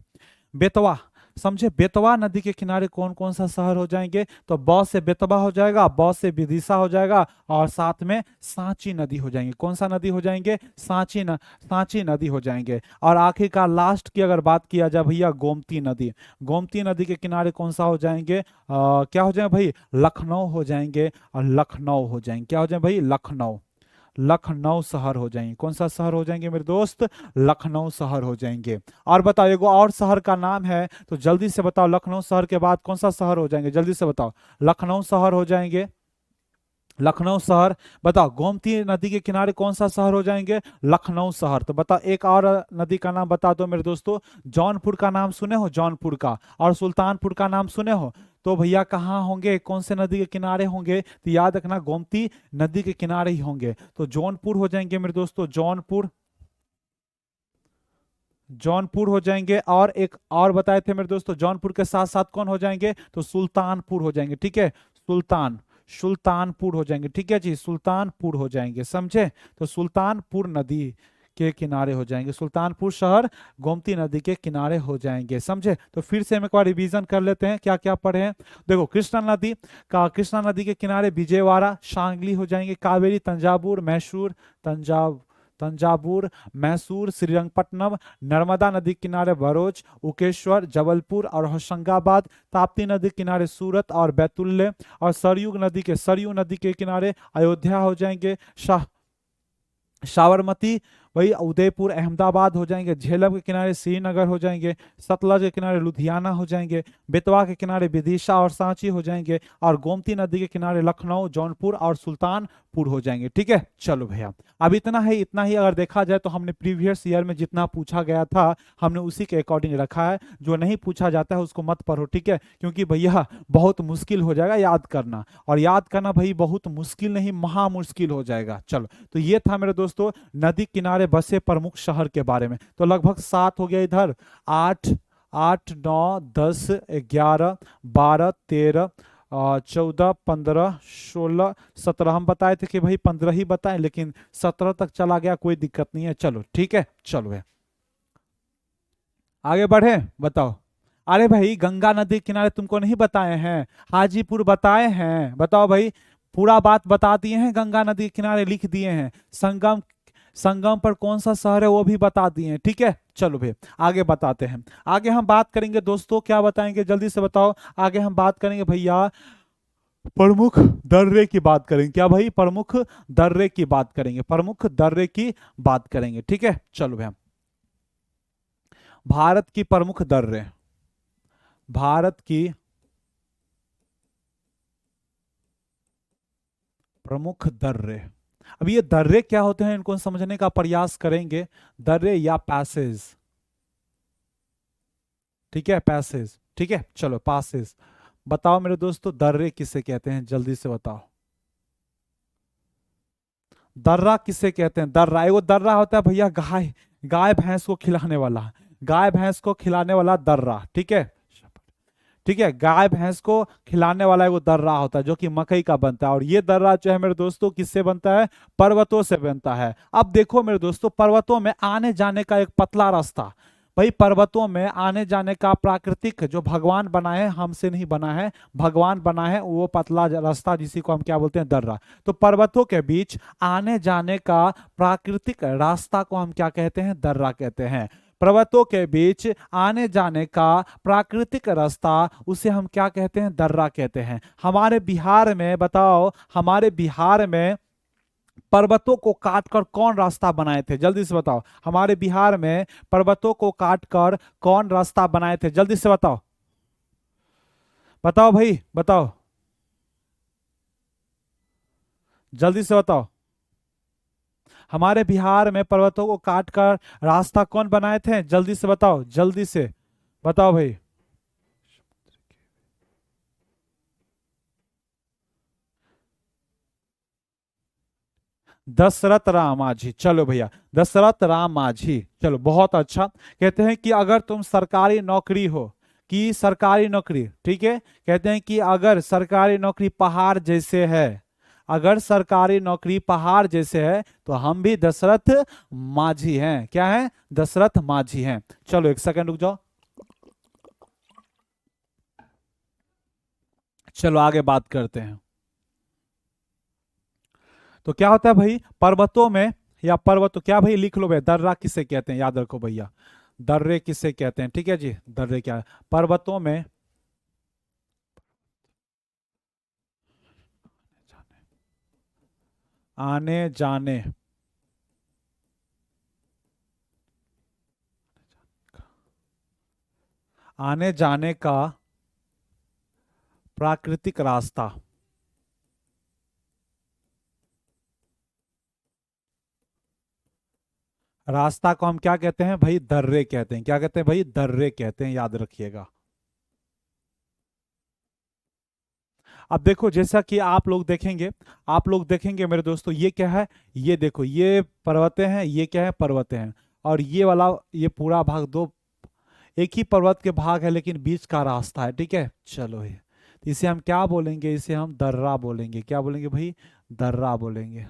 बेतवा, समझे, बेतवा नदी के किनारे कौन कौन सा शहर हो जाएंगे, तो ब से बेतवा हो जाएगा, ब से विदिशा हो जाएगा, और साथ में सांची नदी हो जाएंगे। कौन सा नदी हो जाएंगे, सांची नदी हो जाएंगे। और आखिरकार लास्ट की अगर बात किया जाए भैया, गोमती नदी, गोमती नदी के किनारे कौन सा हो जाएंगे, क्या हो जाएंगे भाई, लखनऊ हो जाएंगे, और लखनऊ हो जाएंगे, क्या हो जाएंगे भाई, लखनऊ, लखनऊ शहर हो जाएंगे। कौन सा शहर हो जाएंगे मेरे दोस्त, लखनऊ शहर हो जाएंगे। और बताओ, एगो और शहर का नाम है, तो जल्दी से बताओ, लखनऊ शहर के बाद कौन सा शहर हो जाएंगे, जल्दी से बताओ, लखनऊ शहर हो जाएंगे, लखनऊ शहर। बताओ, गोमती नदी के किनारे कौन सा शहर हो जाएंगे, लखनऊ शहर। तो बताओ, एक और नदी का नाम बता दो मेरे दोस्तों। जौनपुर का नाम सुने हो, जौनपुर का, और सुल्तानपुर का नाम सुने हो, तो भैया कहाँ होंगे, कौन से नदी के किनारे होंगे, तो याद रखना गोमती नदी के किनारे ही होंगे। तो जौनपुर हो जाएंगे मेरे दोस्तों, जौनपुर, जौनपुर हो जाएंगे। और एक और बताए थे मेरे दोस्तों, जौनपुर के साथ साथ कौन हो जाएंगे, तो सुल्तानपुर हो जाएंगे, ठीक है, सुल्तानपुर हो जाएंगे, ठीक है जी, सुल्तानपुर हो जाएंगे, समझे। तो सुल्तानपुर नदी के किनारे हो जाएंगे, सुल्तानपुर शहर गोमती नदी के किनारे हो जाएंगे, समझे। तो फिर से हम एक बार रिवीजन कर लेते हैं, क्या क्या पढ़े हैं। देखो, कृष्णा नदी का, कृष्णा नदी के किनारे विजयवाड़ा, सांगली हो जाएंगे। कावेरी तंजावुर, मैसूर, तंजावुर, मैसूर, श्रीरंगपट्टनम। नर्मदा नदी किनारे भरूच, उकेश्वर, जबलपुर और होशंगाबाद। ताप्ती नदी किनारे सूरत और बैतुल्य। और सरयू नदी के किनारे अयोध्या हो जाएंगे। साबरमती वही उदयपुर अहमदाबाद हो जाएंगे। झेलम के किनारे श्रीनगर हो जाएंगे। सतलज के किनारे लुधियाना हो जाएंगे। बेतवा के किनारे विदिशा और सांची हो जाएंगे। और गोमती नदी के किनारे लखनऊ, जौनपुर और सुल्तानपुर हो जाएंगे, ठीक है। चलो भैया, अब इतना ही अगर देखा जाए तो हमने प्रीवियस ईयर में जितना पूछा गया था हमने उसी के अकॉर्डिंग रखा है। जो नहीं पूछा जाता है उसको मत पढ़ो, ठीक है, क्योंकि भैया बहुत मुश्किल हो जाएगा याद करना। और याद करना भाई बहुत मुश्किल नहीं, महा मुश्किल हो जाएगा। चलो, तो ये था मेरे दोस्तों नदी किनारे बसे प्रमुख शहर के बारे में। तो लगभग 7 हो गया, इधर 8 8 9 10 11 12 13 14 15 16 17। हम बताए थे कि भाई 15 ही बताएं, लेकिन 17 तक चला गया, कोई दिक्कत नहीं है। चलो ठीक है, चलो है आगे बढ़े। बताओ। अरे भाई गंगा नदी किनारे तुमको नहीं बताए हैं, हाजीपुर बताए हैं। बताओ भाई, पूरा बात बता दिए हैं, गंगा नदी किनारे लिख दिए हैं। संगम, संगम पर कौन सा शहर है वो भी बता दिए हैं। ठीक है, चलो भाई आगे बताते हैं। आगे हम बात करेंगे दोस्तों, क्या बताएंगे जल्दी से बताओ। आगे हम बात करेंगे भैया प्रमुख दर्रे की बात करेंगे। क्या भाई, प्रमुख दर्रे की बात करेंगे, प्रमुख दर्रे की बात करेंगे। ठीक है, चलो भाई। भारत की प्रमुख दर्रे, भारत की प्रमुख दर्रे। अब ये दर्रे क्या होते हैं, इनको समझने का प्रयास करेंगे। दर्रे या पैसेज, ठीक है, पैसेज। ठीक है, चलो पासेज। बताओ मेरे दोस्तों, दर्रे किसे कहते हैं, जल्दी से बताओ। दर्रा किसे कहते हैं, दर्रा, एगो दर्रा होता है भैया गाय, गाय भैंस को खिलाने वाला, गाय भैंस को खिलाने वाला दर्रा। ठीक है, ठीक है, गाय भैंस को खिलाने वाला एक वो दर्रा होता है जो कि मकई का बनता है। और ये दर्रा जो है मेरे दोस्तों किससे बनता है, पर्वतों से बनता है। अब देखो मेरे दोस्तों, पर्वतों में आने जाने का एक पतला रास्ता, भाई पर्वतों में आने जाने का प्राकृतिक जो भगवान बना है, हमसे नहीं बना है, भगवान बना है, वो पतला रास्ता जिसी को हम क्या बोलते हैं, दर्रा। तो पर्वतों के बीच आने जाने का प्राकृतिक रास्ता को हम क्या कहते हैं, दर्रा कहते हैं। पर्वतों के बीच आने जाने का प्राकृतिक रास्ता, उसे हम क्या कहते हैं, दर्रा कहते हैं। हमारे बिहार में बताओ, हमारे बिहार में पर्वतों को काटकर कौन रास्ता बनाए थे, जल्दी से बताओ। हमारे बिहार में पर्वतों को काटकर कौन रास्ता बनाए थे, जल्दी से बताओ। बताओ भाई, बताओ, जल्दी से बताओ। हमारे बिहार में पर्वतों को काटकर रास्ता कौन बनाए थे, जल्दी से बताओ, जल्दी से बताओ भाई। दशरथ राम मांझी। चलो भैया, दशरथ राम मांझी, चलो बहुत अच्छा। कहते हैं कि अगर तुम सरकारी नौकरी हो, कि सरकारी नौकरी, ठीक है, कहते हैं कि अगर सरकारी नौकरी पहाड़ जैसे है, अगर सरकारी नौकरी पहाड़ जैसे है, तो हम भी दशरथ मांझी हैं। क्या है, दशरथ मांझी हैं। चलो एक सेकंड रुक जाओ, चलो आगे बात करते हैं। तो क्या होता है भाई, पर्वतों में, या पर्वत तो क्या भाई, लिख लो भाई, दर्रा किसे कहते हैं, याद रखो भैया, दर्रे किसे कहते हैं। ठीक है जी, दर्रे क्या है, पर्वतों में आने जाने, आने जाने का प्राकृतिक रास्ता, रास्ता को हम क्या कहते हैं भाई, दर्रे कहते हैं। क्या कहते हैं भाई, दर्रे कहते हैं, याद रखिएगा। अब देखो, जैसा कि आप लोग देखेंगे, आप लोग देखेंगे मेरे दोस्तों, ये क्या है, ये देखो, ये पर्वतें हैं, ये क्या है, पर्वतें हैं। और ये वाला, ये पूरा भाग दो, एक ही पर्वत के भाग है, लेकिन बीच का रास्ता है। ठीक है, चलो ये, तो इसे हम क्या बोलेंगे, इसे हम दर्रा बोलेंगे। क्या बोलेंगे भाई, दर्रा बोलेंगे।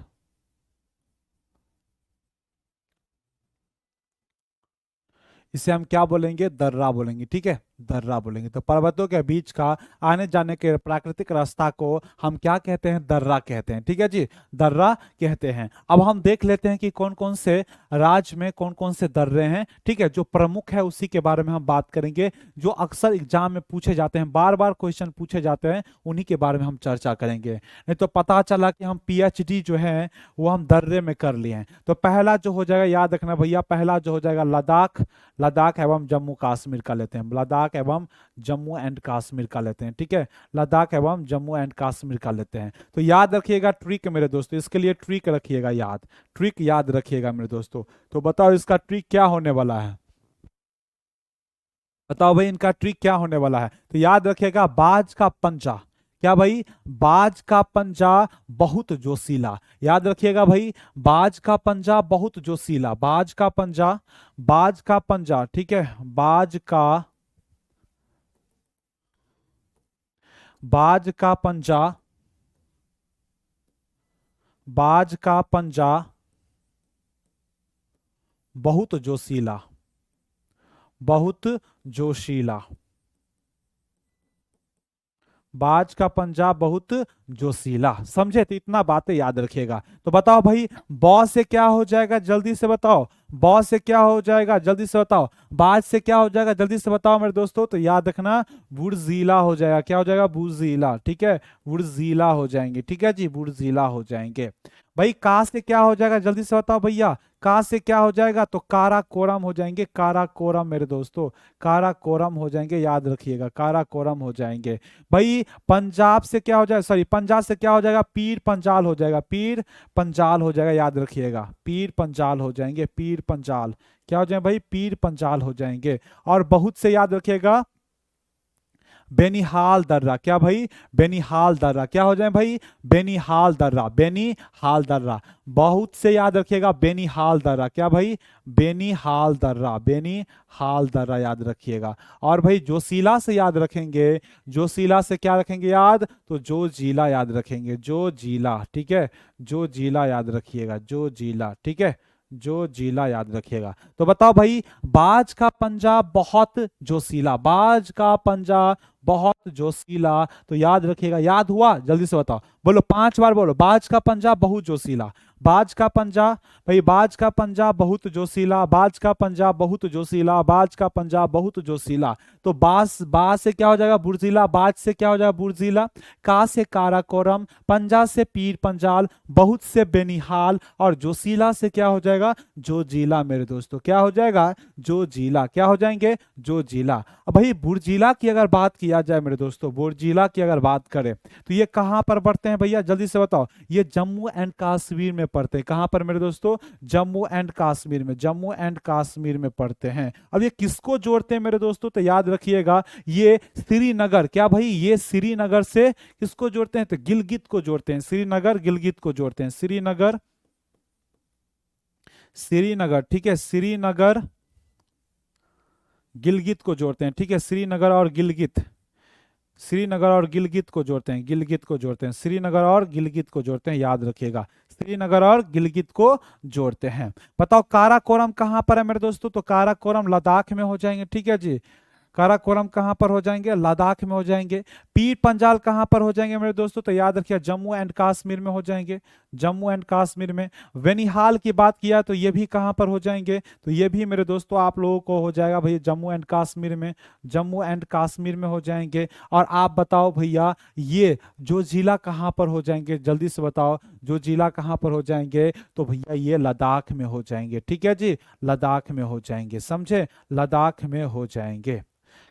इसे हम क्या बोलेंगे, दर्रा बोलेंगे। ठीक है, दर्रा बोलेंगे। तो पर्वतों के बीच का आने जाने के प्राकृतिक रास्ता को हम क्या कहते हैं, दर्रा कहते हैं। ठीक है जी, दर्रा कहते हैं। अब हम देख लेते हैं कि कौन कौन से राज्य में कौन कौन से दर्रे हैं। ठीक है, जो प्रमुख है उसी के बारे में हम बात करेंगे, जो अक्सर एग्जाम में पूछे जाते हैं, बार बार क्वेश्चन पूछे जाते हैं, उन्हीं के बारे में हम चर्चा करेंगे। नहीं तो पता चला कि हम पीएचडी जो है वो हम दर्रे में कर लिए हैं। तो पहला जो हो जाएगा, याद रखना भैया, पहला जो हो जाएगा लद्दाख, लद्दाख एवं जम्मू कश्मीर का लेते हैं, लद्दाख एवं जम्मू एंड कश्मीर का लेते हैं। ठीक है, लद्दाख एवं जम्मू एंड कश्मीर का लेते हैं। तो याद रखिएगा ट्रिक मेरे दोस्तों, इसके लिए ट्रिक रखिएगा याद, ट्रिक याद रखिएगा मेरे दोस्तों। तो बताओ इसका ट्रिक क्या होने वाला है, बताओ भाई इनका ट्रिक क्या होने वाला है। तो याद रखिएगा, बाज का पंजा, क्या भाई, बाज का पंजा बहुत जोशीला। याद रखिएगा भाई, बाज का पंजा बहुत जोशीला, बाज का पंजा, बाज का पंजा। ठीक है, बाज का बाज का पंजा, बाज का पंजा बहुत जोशीला, बहुत जोशीला, बाज का पंजा बहुत जोशीला। समझे? तो इतना बातें याद रखिएगा। तो बताओ भाई, बॉ से क्या हो जाएगा, जल्दी से बताओ। बॉ से क्या हो जाएगा, जल्दी से बताओ। बाज से क्या हो जाएगा, जल्दी से बताओ मेरे दोस्तों। तो याद रखना, बुर्जीला हो जाएगा। क्या हो जाएगा? बुर्जीला। ठीक है, बुर्जीला हो जाएंगे। ठीक है जी, बुर्जीला हो जाएंगे। भाई का से क्या हो जाएगा, जल्दी से बताओ भैया। का से क्या हो जाएगा? तो काराकोरम हो जाएंगे। काराकोरम मेरे दोस्तों, काराकोरम हो जाएंगे। याद रखिएगा, काराकोरम हो जाएंगे। भाई पंजाब से क्या हो जाएगा, सॉरी पंजाब से क्या हो जाएगा? पीर पंजाल हो जाएगा। पीर पंजाल हो जाएगा। याद रखिएगा, पीर पंजाल हो जाएंगे। पीर पंजाल क्या हो जाएंगे भाई? पीर पंजाल हो जाएंगे। और बहुत से याद रखिएगा, बेनिहाल दर्रा। क्या भाई? बेनिहाल दर्रा। क्या हो जाए भाई? बेनिहाल दर्रा। बेनिहाल दर्रा। बहुत से याद रखिएगा, बेनिहाल दर्रा। क्या भाई? बेनिहाल दर्रा। बेनिहाल दर्रा याद रखिएगा। और भाई जोशीला से याद रखेंगे, जोशीला से क्या रखेंगे याद? तो जो जिला याद रखेंगे। जो जिला। ठीक है, जो जिला याद रखिएगा। जो जिला। ठीक है, जो जिला याद रखिएगा। तो बताओ भाई, बाज का पंजा बहुत जोशीला, बाज का पंजा बहुत जोशीला। तो याद रखिएगा। याद हुआ? जल्दी से बताओ, बोलो 5 बार बोलो। बाज का पंजा बहुत जोशीला, बाज का पंजा। भाई बाज का पंजा बहुत जोशीला, बाज का पंजा बहुत जोशीला, बाज का पंजा बहुत जोशीला। तो बाज, बाज से क्या हो जाएगा? बुर्जीला। बाज से क्या हो जाएगा? बुर्जीला। का से काराकोरम, पंजा से पीर पंजाल, बहुत से बेनिहाल, और जोशीला से क्या हो जाएगा? जो जिला मेरे दोस्तों। क्या हो जाएगा? जो जिला। क्या हो जाएंगे? जो जिला। अब भाई बुर्जिला की अगर बात किया जाए मेरे दोस्तों, बुर्जिला की अगर बात करें तो ये कहां पर पड़ते हैं भैया, जल्दी से बताओ। ये जम्मू एंड कश्मीर में पड़ते हैं। कहां पर मेरे दोस्तों? जम्मू एंड कश्मीर में। जम्मू एंड कश्मीर में पड़ते हैं। अब ये किसको जोड़ते हैं मेरे दोस्तों? तो याद रखिएगा, ये श्रीनगर। क्या भाई? ये श्रीनगर से किसको जोड़ते हैं? तो गिलगित को जोड़ते हैं। श्रीनगर गिलगित को जोड़ते हैं। श्रीनगर, श्रीनगर। ठीक है, श्रीनगर गिलगित को जोड़ते हैं। ठीक है, श्रीनगर और गिलगित, श्रीनगर और गिलगित को जोड़ते हैं। गिलगित को जोड़ते हैं, श्रीनगर और गिलगित को जोड़ते हैं। याद रखिएगा, श्रीनगर और गिलगित को जोड़ते हैं। बताओ काराकोरम कहां पर है मेरे दोस्तों? तो काराकोरम लद्दाख में हो जाएंगे। ठीक है जी, काराकोरम कहां पर हो जाएंगे? लद्दाख में हो जाएंगे। पीर पंजाल कहां पर हो जाएंगे मेरे दोस्तों? तो याद रखिए, जम्मू एंड कश्मीर में हो जाएंगे। जम्मू एंड कश्मीर में। बेनिहाल की बात किया तो ये भी कहां पर हो जाएंगे? तो ये भी मेरे दोस्तों आप लोगों को हो जाएगा भैया जम्मू एंड कश्मीर में। जम्मू एंड कश्मीर में हो जाएंगे। और आप बताओ भैया, ये जो जिला कहां पर हो जाएंगे, जल्दी से बताओ। जो जिला कहां पर हो जाएंगे? तो भैया ये लद्दाख में हो जाएंगे। ठीक है जी, लद्दाख में हो जाएंगे। समझे? लद्दाख में हो जाएंगे।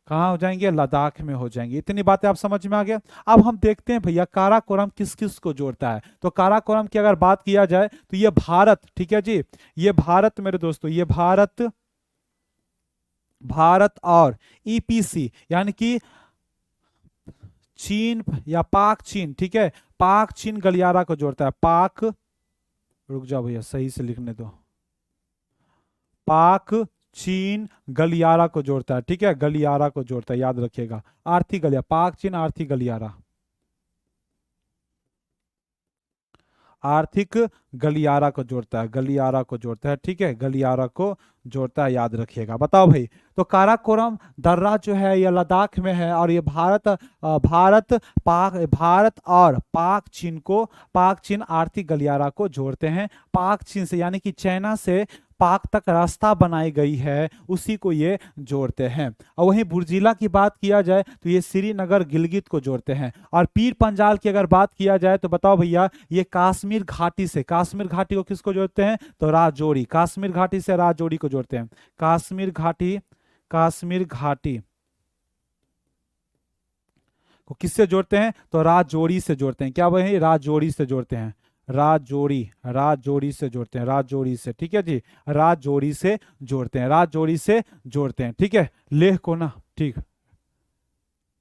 कहाँ हो जाएंगे? लद्दाख में हो जाएंगे। इतनी बातें आप समझ में आ गया। अब हम देखते हैं भैया काराकोरम किस किस को जोड़ता है। तो काराकोरम की अगर बात किया जाए तो ये भारत, ठीक है जी, ये भारत मेरे दोस्तों, ये भारत, भारत और ईपीसी यानी कि चीन या पाक चीन, ठीक है, पाक चीन गलियारा को जोड़ता है। पाक, रुक जाओ भैया सही से लिखने दो, पाक चीन गलियारा को जोड़ता है। ठीक है, गलियारा को जोड़ता है। याद रखिएगा, आर्थिक गलियारा, पाक चीन आर्थिक गलियारा, आर्थिक गलियारा को जोड़ता है। गलियारा को जोड़ता है। ठीक है, गलियारा को जोड़ता है। याद रखिएगा। बताओ भाई, तो काराकोरम दर्रा जो है ये लद्दाख में है, और ये भारत, भारत पाक, भारत और पाक चीन को, पाक चीन आर्थिक गलियारा को जोड़ते हैं। पाक चीन से यानी कि चाइना से पाक तक रास्ता बनाई गई है, उसी को ये जोड़ते हैं। और वहीं बुर्जिला की बात किया जाए तो ये श्रीनगर गिलगित को जोड़ते हैं। और पीर पंजाल की अगर बात किया जाए तो बताओ भैया, ये कश्मीर घाटी से, कश्मीर घाटी को किसको जोड़ते हैं? तो राजौरी, कश्मीर घाटी से राजौरी को जोड़ते हैं। कश्मीर घाटी, कश्मीर घाटी को किससे जोड़ते हैं? तो राजौरी से जोड़ते हैं। क्या वही? राजौरी से जोड़ते हैं। राजौरी, राजौरी से जोड़ते हैं। राजौरी से, ठीक है जी, राजौरी से जोड़ते हैं। राजौरी से जोड़ते हैं। ठीक है, लेह को ना, ठीक,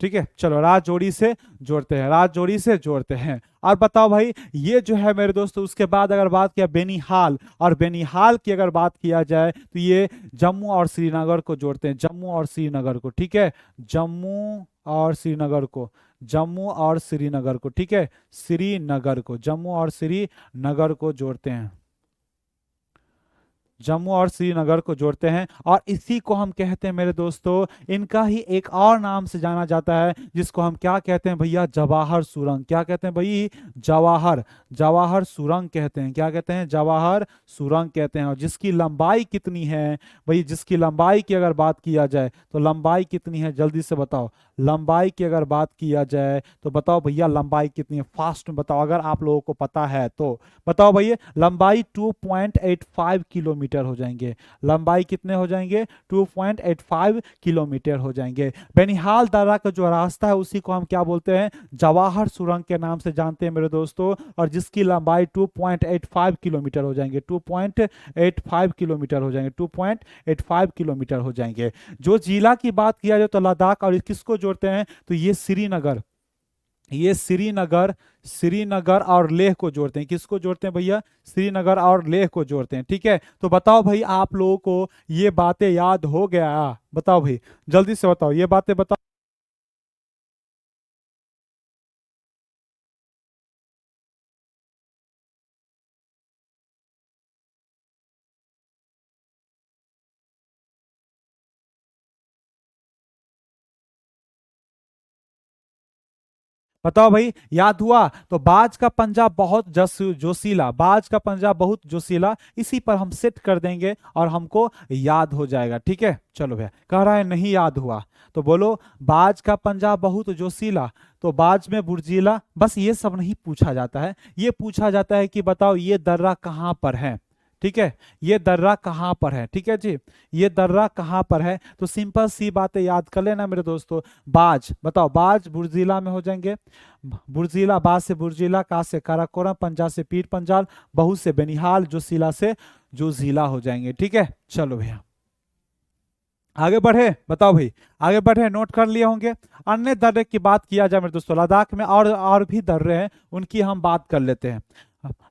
ठीक है, चलो राजौरी से जोड़ते हैं। राजौरी से जोड़ते हैं। और बताओ भाई, ये जो है मेरे दोस्तों, उसके बाद अगर बात किया बेनिहाल, और बेनिहाल की अगर बात किया जाए तो ये जम्मू और श्रीनगर को जोड़ते हैं। जम्मू और श्रीनगर को, ठीक है, जम्मू और श्रीनगर को, जम्मू और श्रीनगर को, ठीक है, श्रीनगर को, जम्मू और श्रीनगर को जोड़ते हैं, जम्मू और श्रीनगर को जोड़ते हैं। और इसी को हम कहते हैं मेरे दोस्तों, इनका ही एक और नाम से जाना जाता है जिसको हम क्या कहते हैं भैया, जवाहर सुरंग। क्या कहते हैं भाई, जवाहर, जवाहर सुरंग कहते हैं। क्या कहते हैं, जवाहर सुरंग कहते हैं। और जिसकी लंबाई कितनी है भाई, जिसकी लंबाई की अगर बात किया जाए तो लंबाई कितनी है, जल्दी से बताओ, लंबाई की अगर बात किया जाए तो बताओ भैया लंबाई कितनी है, फास्ट में बताओ, अगर आप लोगों को पता है तो बताओ भैया। लंबाई 2.85 किलोमीटर हो जाएंगे। लंबाई कितने हो जाएंगे, 2.85 किलोमीटर हो जाएंगे। बेनिहाल दर्रा का जो रास्ता है उसी को हम क्या बोलते हैं, जवाहर सुरंग के नाम से जानते हैं मेरे दोस्तों। और जिसकी लंबाई 2.85 किलोमीटर हो जाएंगे, 2.85 किलोमीटर हो जाएंगे, 2.85 किलोमीटर हो जाएंगे। जो जिला की बात किया जाए तो लद्दाख, और किसको जोड़ते हैं तो ये श्रीनगर, ये श्रीनगर, श्रीनगर और लेह को जोड़ते हैं। किसको जोड़ते हैं भैया, श्रीनगर और लेह को जोड़ते हैं, ठीक है। तो बताओ भाई आप लोगों को ये बातें याद हो गया, बताओ भाई जल्दी से बताओ, ये बातें बताओ। बताओ भाई याद हुआ। तो बाज का पंजा बहुत जोशीला, बाज का पंजा बहुत जोशीला, इसी पर हम सेट कर देंगे और हमको याद हो जाएगा, ठीक है। चलो भैया, कह रहा है नहीं याद हुआ तो बोलो, बाज का पंजा बहुत जोशीला, तो बाज में बुर्जीला, बस ये सब नहीं पूछा जाता है। ये पूछा जाता है कि बताओ ये दर्रा कहाँ पर है, ठीक है, ये दर्रा कहाँ पर है, ठीक है जी, ये दर्रा कहाँ पर है। तो सिंपल सी बातें याद कर लेना मेरे दोस्तों। बाज, बताओ बाज बुर्जिला में हो जाएंगे, बुर्जिला, बाज से बुर्जिला, का से काराकोरम, पंजा से पीर पंजाल, बहु से बेनिहाल, जोशीला से जोजिला हो जाएंगे, ठीक है। चलो भैया आगे बढ़े, बताओ भाई आगे बढ़े, नोट कर लिए होंगे। अन्य दर्रे की बात किया जाए मेरे दोस्तों, लद्दाख में और भी दर्रे हैं, उनकी हम बात कर लेते हैं।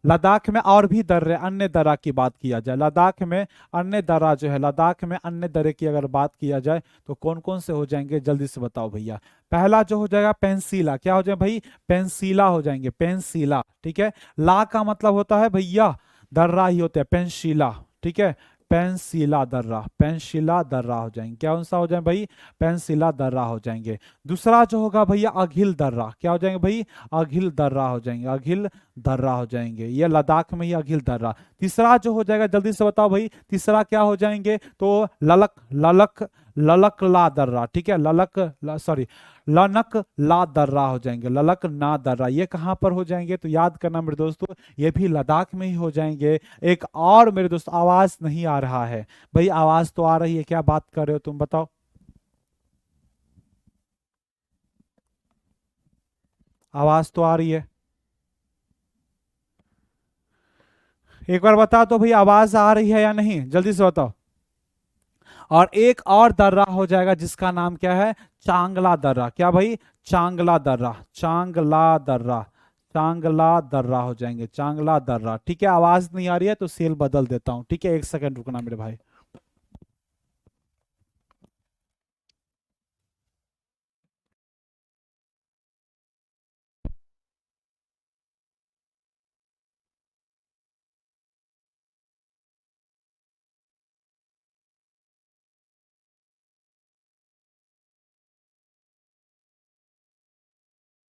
लद्दाख में और भी दर्रे, अन्य दर्रा की बात किया जाए, लद्दाख में अन्य दर्रा जो है, लद्दाख में अन्य दर्रे की अगर बात किया जाए तो कौन कौन से हो जाएंगे, जल्दी से बताओ भैया। पहला जो हो जाएगा पेंसिला, क्या हो जाए भाई, पेंसिला हो जाएंगे, पेंसिला, ठीक है। ला का मतलब होता है भैया दर्रा ही होता है, पेंसिला, ठीक है, पेंसिला दर्रा, पेंसिला दर्रा हो जाएंगे, क्या सा हो जाए भाई, पेंसिला दर्रा हो जाएंगे। दूसरा जो होगा भैया अघिल दर्रा, क्या हो जाएंगे भाई, अघिल दर्रा हो जाएंगे, अघिल दर्रा हो जाएंगे, ये लद्दाख में ही अघिल दर्रा। तीसरा जो हो जाएगा, जल्दी से बताओ भाई, तीसरा क्या हो जाएंगे, तो ललक, ललक, ललक ला दर्रा, ठीक है, ललक सॉरी लनक ला दर्रा हो जाएंगे, ललक ना दर्रा, ये कहां पर हो जाएंगे, तो याद करना मेरे दोस्तों, ये भी लद्दाख में ही हो जाएंगे। एक और मेरे दोस्त, आवाज नहीं आ रहा है भाई, आवाज तो आ रही है, क्या बात कर रहे हो तुम, बताओ, आवाज तो आ रही है, एक बार बता तो भाई आवाज आ रही है या नहीं, जल्दी से बताओ। और एक और दर्रा हो जाएगा जिसका नाम क्या है, चांगला दर्रा, क्या भाई, चांगला दर्रा, चांगला दर्रा, चांगला दर्रा हो जाएंगे, चांगला दर्रा, ठीक है। आवाज नहीं आ रही है तो सेल बदल देता हूं, ठीक है, एक सेकंड रुकना मेरे भाई।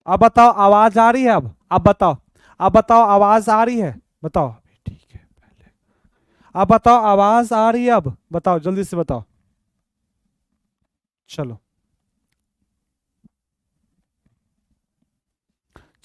अब बताओ आवाज आ रही है, अब बताओ, अब बताओ आवाज आ रही है, बताओ, ठीक है पहले, अब बताओ आवाज आ रही है, अब बताओ जल्दी से बताओ। चलो,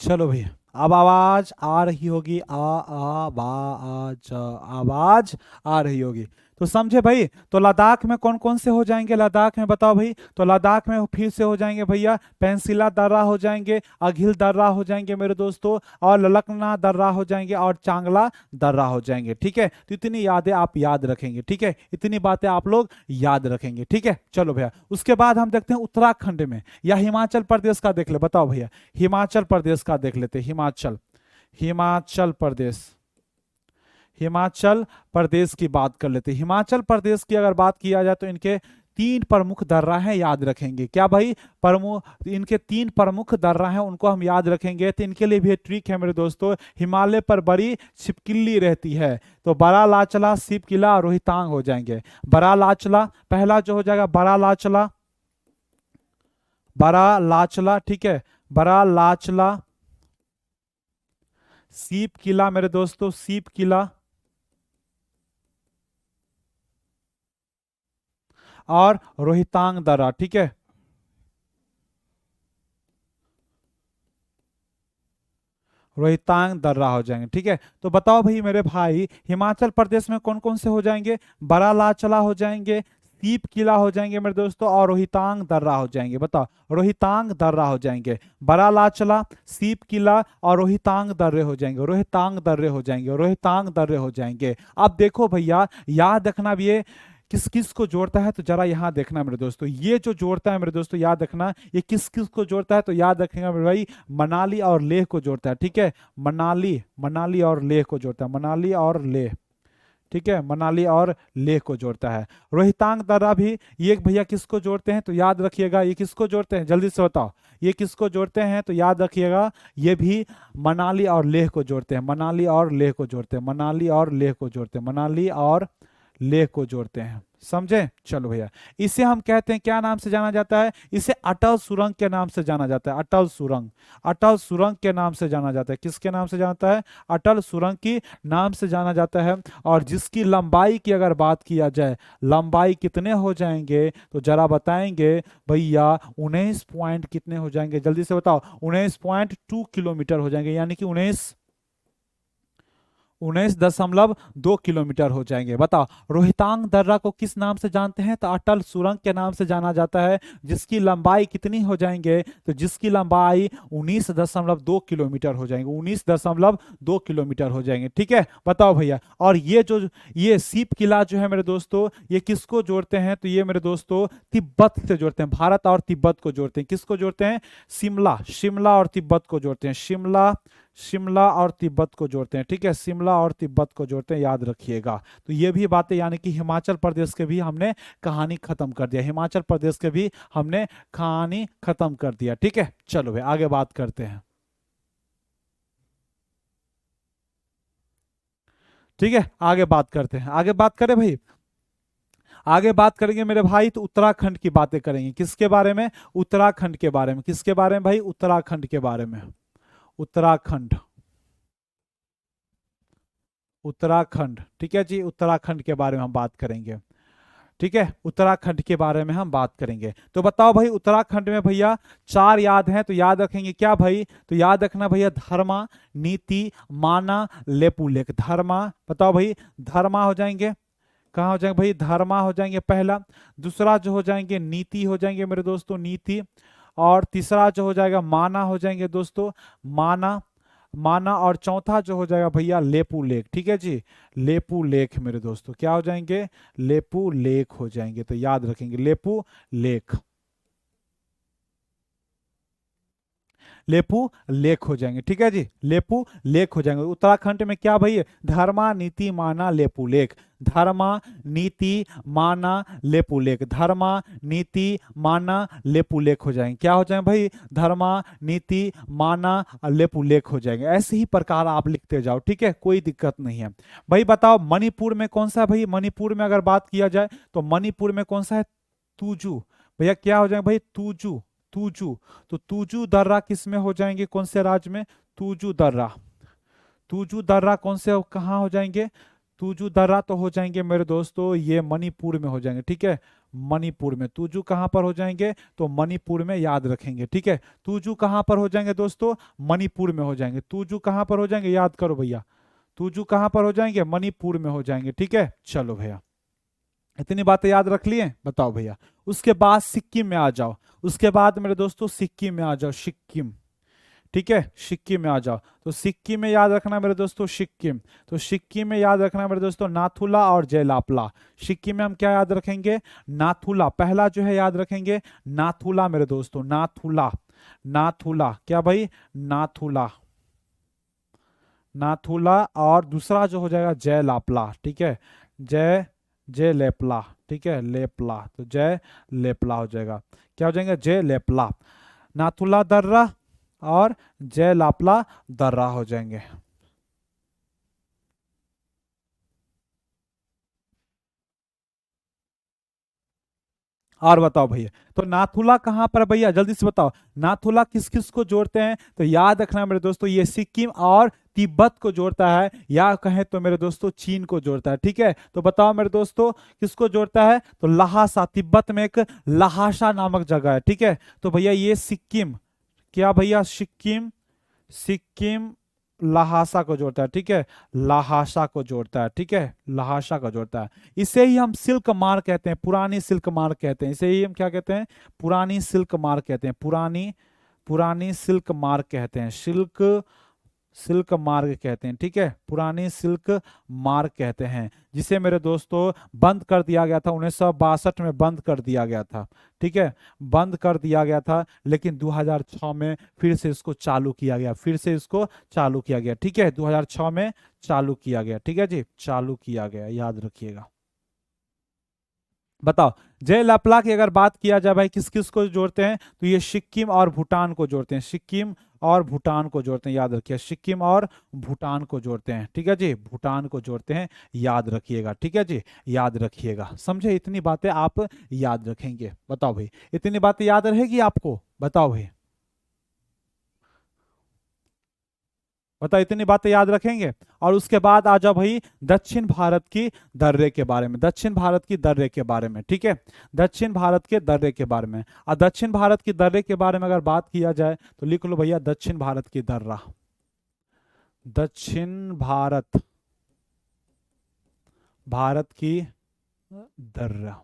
चलो भैया अब आवाज आ रही होगी, आ बा आ ज, आवाज आ रही होगी, तो समझे भाई। तो लद्दाख में कौन कौन से हो जाएंगे, लद्दाख में बताओ भाई, तो लद्दाख में फिर से हो जाएंगे भैया, पेंसिला दर्रा हो जाएंगे, अघिल दर्रा हो जाएंगे मेरे दोस्तों, और ललकना दर्रा हो जाएंगे, और चांगला दर्रा हो जाएंगे, ठीक है। तो इतनी यादें आप याद रखेंगे, ठीक है, इतनी बातें आप लोग याद रखेंगे, ठीक है। चलो भैया उसके बाद हम देखते हैं उत्तराखंड में, या हिमाचल प्रदेश का देख ले, बताओ भैया, हिमाचल प्रदेश का देख लेते, हिमाचल, हिमाचल प्रदेश, हिमाचल प्रदेश की बात कर लेते हैं। हिमाचल प्रदेश की अगर बात किया जाए तो इनके तीन प्रमुख दर्रा हैं, याद रखेंगे क्या भाई, प्रमुख, इनके तीन प्रमुख दर्रा हैं, उनको हम याद रखेंगे। तो इनके लिए भी ट्रिक है मेरे दोस्तों, हिमालय पर बड़ी छिपकिली रहती है, तो बड़ा लाचला, सिपकिला, रोहितांग हो जाएंगे। बड़ा लाचला पहला जो हो जाएगा, बड़ा लाचला, बड़ा लाचला, ठीक है, बड़ा लाचला, सीप किला मेरे दोस्तों, सीप किला, और रोहितांग दर्रा, ठीक है, रोहितांग दर्रा हो जाएंगे। ठीक है, तो बताओ भाई मेरे भाई, हिमाचल प्रदेश में कौन कौन से हो जाएंगे, बड़ा लाचला हो जाएंगे, सीप किला हो जाएंगे मेरे दोस्तों, और रोहितांग दर्रा हो जाएंगे। बताओ, रोहितांग दर्रा हो जाएंगे, बड़ा लाचला, सीप किला और रोहितांग दर्रे हो जाएंगे, रोहितांग दर्रे हो जाएंगे, रोहितांग दर्रे हो जाएंगे। अब देखो भैया, याद रखना भी, ये किस किस को जोड़ता है, तो जरा यहां देखना मेरे दोस्तों, ये जो जोड़ता है मेरे दोस्तों, याद रखना ये किस किस को जोड़ता है, तो याद रखेंगे मेरे भाई, मनाली और लेह को जोड़ता है। ठीक है, मनाली, मनाली और लेह को जोड़ता है, मनाली और लेह, ठीक है, मनाली और लेह को जोड़ता है। रोहितांग दर्रा भी ये भैया किसको जोड़ते हैं, तो याद रखिएगा, ये किसको जोड़ते हैं, जल्दी से बताओ, ये किसको जोड़ते हैं, तो याद रखिएगा, ये भी मनाली और लेह को जोड़ते हैं, मनाली और लेह को जोड़ते हैं, मनाली और लेह को जोड़ते हैं, मनाली और लेह को जोड़ते हैं। समझे, चलो भैया, इसे हम कहते हैं, क्या नाम से जाना जाता है, इसे अटल सुरंग के नाम से जाना जाता है, अटल सुरंग, अटल सुरंग के नाम से जाना जाता है। किसके नाम से जाता है, अटल सुरंग की नाम से जाना जाता है। और जिसकी लंबाई की अगर बात किया जाए, लंबाई कितने हो जाएंगे, तो जरा बताएंगे भैया, 19 पॉइंट कितने हो जाएंगे, जल्दी से बताओ, 19.2 किलोमीटर हो जाएंगे, यानी कि 19.2 किलोमीटर हो जाएंगे। बताओ, रोहितांग दर्रा को किस नाम से जानते हैं, तो अटल सुरंग के नाम से जाना जाता है। जिसकी लंबाई कितनी हो जाएंगे, तो जिसकी लंबाई 19.2 किलोमीटर हो जाएंगे, 19.2 किलोमीटर हो जाएंगे। ठीक है, बताओ भैया, और ये सीप किला जो है मेरे दोस्तों, ये किसको जोड़ते हैं, तो ये मेरे दोस्तों तिब्बत से जोड़ते हैं, भारत और तिब्बत को जोड़ते हैं। किसको जोड़ते हैं, शिमला, शिमला और तिब्बत को जोड़ते हैं, शिमला, शिमला और तिब्बत को जोड़ते हैं। ठीक है, शिमला और तिब्बत को जोड़ते हैं, याद रखिएगा। तो ये भी बातें, यानी कि हिमाचल प्रदेश के भी हमने कहानी खत्म कर दिया, हिमाचल प्रदेश के भी हमने कहानी खत्म कर दिया। ठीक है, चलो भाई आगे बात करते हैं। ठीक है, आगे बात करते हैं, आगे बात करें भाई, आगे बात करेंगे मेरे भाई, तो उत्तराखंड की बातें करेंगे। किसके बारे में, उत्तराखंड के बारे में। किसके बारे में भाई, उत्तराखंड के बारे में, उत्तराखंड, उत्तराखंड, ठीक है जी, उत्तराखंड के बारे में हम बात करेंगे। ठीक है, उत्तराखंड के बारे में हम बात करेंगे। तो बताओ भाई, उत्तराखंड में भैया चार याद हैं, तो याद रखेंगे क्या भाई, तो याद रखना भैया, धर्मा, नीति, माना, लेपुलेख। धर्मा, बताओ भाई, धर्मा हो जाएंगे, कहाँ हो जाएंगे भाई, धर्मा हो जाएंगे पहला। दूसरा जो हो जाएंगे, नीति हो जाएंगे मेरे दोस्तों, नीति। और तीसरा जो हो जाएगा, माना हो जाएंगे दोस्तों, माना, माना। और चौथा जो हो जाएगा भैया, लेपू लेख। ठीक है जी, लेपू लेख मेरे दोस्तों, क्या हो जाएंगे, लेपू लेख हो जाएंगे। तो याद रखेंगे, लेपू लेख, लेपू लेख हो जाएंगे। ठीक है जी, लेपू लेख हो जाएंगे। उत्तराखंड में क्या भाई, धर्मा, नीति, माना, लेपू लेख, धर्मा, नीति, माना, लेपू लेख, धर्मा, नीति, माना, लेपू लेख हो जाएंगे। क्या हो जाएंगे भाई, धर्मा, नीति, माना, लेपू लेख हो जाएंगे। ऐसे ही प्रकार आप लिखते जाओ, ठीक है, कोई दिक्कत नहीं है भाई। बताओ, मणिपुर में कौन सा है भाई, मणिपुर में अगर बात किया जाए, तो मणिपुर में कौन सा है, तुजू। भैया क्या हो जाएगा भाई, तुजू, तुजू। तो तुजू दर्रा किस में हो जाएंगे, कौन से राज्य में, तुजू दर्रा, तुजू दर्रा कौन से, कहाँ हो जाएंगे, तुजू दर्रा तो हो जाएंगे मेरे दोस्तों, ये मणिपुर में हो जाएंगे। ठीक है, मणिपुर में। तुजू कहाँ पर हो जाएंगे, तो मणिपुर में, याद रखेंगे। ठीक है, तुजू कहाँ पर हो जाएंगे दोस्तों, मणिपुर में हो जाएंगे। तुजू कहाँ पर हो जाएंगे, याद करो भैया, तुजू कहाँ पर हो जाएंगे, मणिपुर में हो जाएंगे। ठीक है, चलो भैया, इतनी बातें याद रख लिए। बताओ भैया, उसके बाद सिक्किम में आ जाओ, उसके बाद मेरे दोस्तों सिक्किम में आ जाओ, सिक्किम। ठीक है, सिक्किम में आ जाओ। तो सिक्किम में याद रखना मेरे दोस्तों, सिक्किम। तो सिक्किम में याद रखना मेरे दोस्तों, नाथुला और जयलापला। सिक्किम में हम क्या याद रखेंगे, नाथुला, पहला जो है याद रखेंगे, नाथुला मेरे दोस्तों, नाथुला, नाथुला, क्या भाई, नाथुला, नाथुला। और दूसरा जो हो जाएगा, जयलापला। ठीक है, जय, जयलेपला। ठीक है, लेपला, तो जय लेपला हो जाएगा। क्या हो जाएंगे? जय लेपला, नाथुला दर्रा और जय लापला दर्रा हो जाएंगे। और बताओ भैया, तो नाथुला कहाँ पर है भैया, जल्दी से बताओ। नाथुला किस किस को जोड़ते हैं? तो याद रखना मेरे दोस्तों, ये सिक्किम और तिब्बत को जोड़ता है, या कहें तो मेरे दोस्तों चीन को जोड़ता है। ठीक है, तो बताओ मेरे दोस्तों किसको जोड़ता है? तो लहासा, तिब्बत में एक लहासा नामक जगह है। ठीक है, तो भैया ये सिक्किम, क्या भैया, सिक्किम, सिक्किम लहासा को जोड़ता है। ठीक है, लहासा को जोड़ता है। ठीक है, लहासा को जोड़ता है। इसे ही हम सिल्क मार्ग कहते हैं, पुरानी सिल्क मार्ग कहते हैं। इसे ही हम क्या कहते हैं? पुरानी सिल्क मार्ग कहते हैं, पुरानी, पुरानी सिल्क मार्ग कहते हैं, सिल्क, सिल्क मार्ग कहते हैं। ठीक है, पुरानी सिल्क मार्ग कहते हैं, जिसे मेरे दोस्तों बंद कर दिया गया था, 1962 में बंद कर दिया गया था। ठीक है, बंद कर दिया गया था, लेकिन 2006 में फिर से इसको चालू किया गया, फिर से इसको चालू किया गया। ठीक है, 2006 में चालू किया गया। ठीक है जी, चालू किया गया, याद रखिएगा। बताओ, जय लापला की अगर बात किया जाए भाई, किस किस को जोड़ते हैं? तो ये सिक्किम और भूटान को जोड़ते हैं, सिक्किम और भूटान को जोड़ते हैं, याद रखिए, सिक्किम और भूटान को जोड़ते हैं। ठीक है जी, भूटान को जोड़ते हैं, याद रखिएगा। ठीक है जी, याद रखिएगा, समझे? इतनी बातें आप याद रखेंगे। बताओ भाई, इतनी बातें याद रहेगी आपको? बताओ भाई, बताओ इतनी बातें याद रखेंगे? और उसके बाद आ जाओ भाई दक्षिण भारत की दर्रे के बारे में, दक्षिण भारत की दर्रे के बारे में। ठीक है, दक्षिण भारत के दर्रे के बारे में। और दक्षिण भारत की दर्रे के बारे में अगर बात किया जाए तो लिख लो भैया, दक्षिण भारत की दर्रा, दक्षिण भारत, भारत की दर्रा।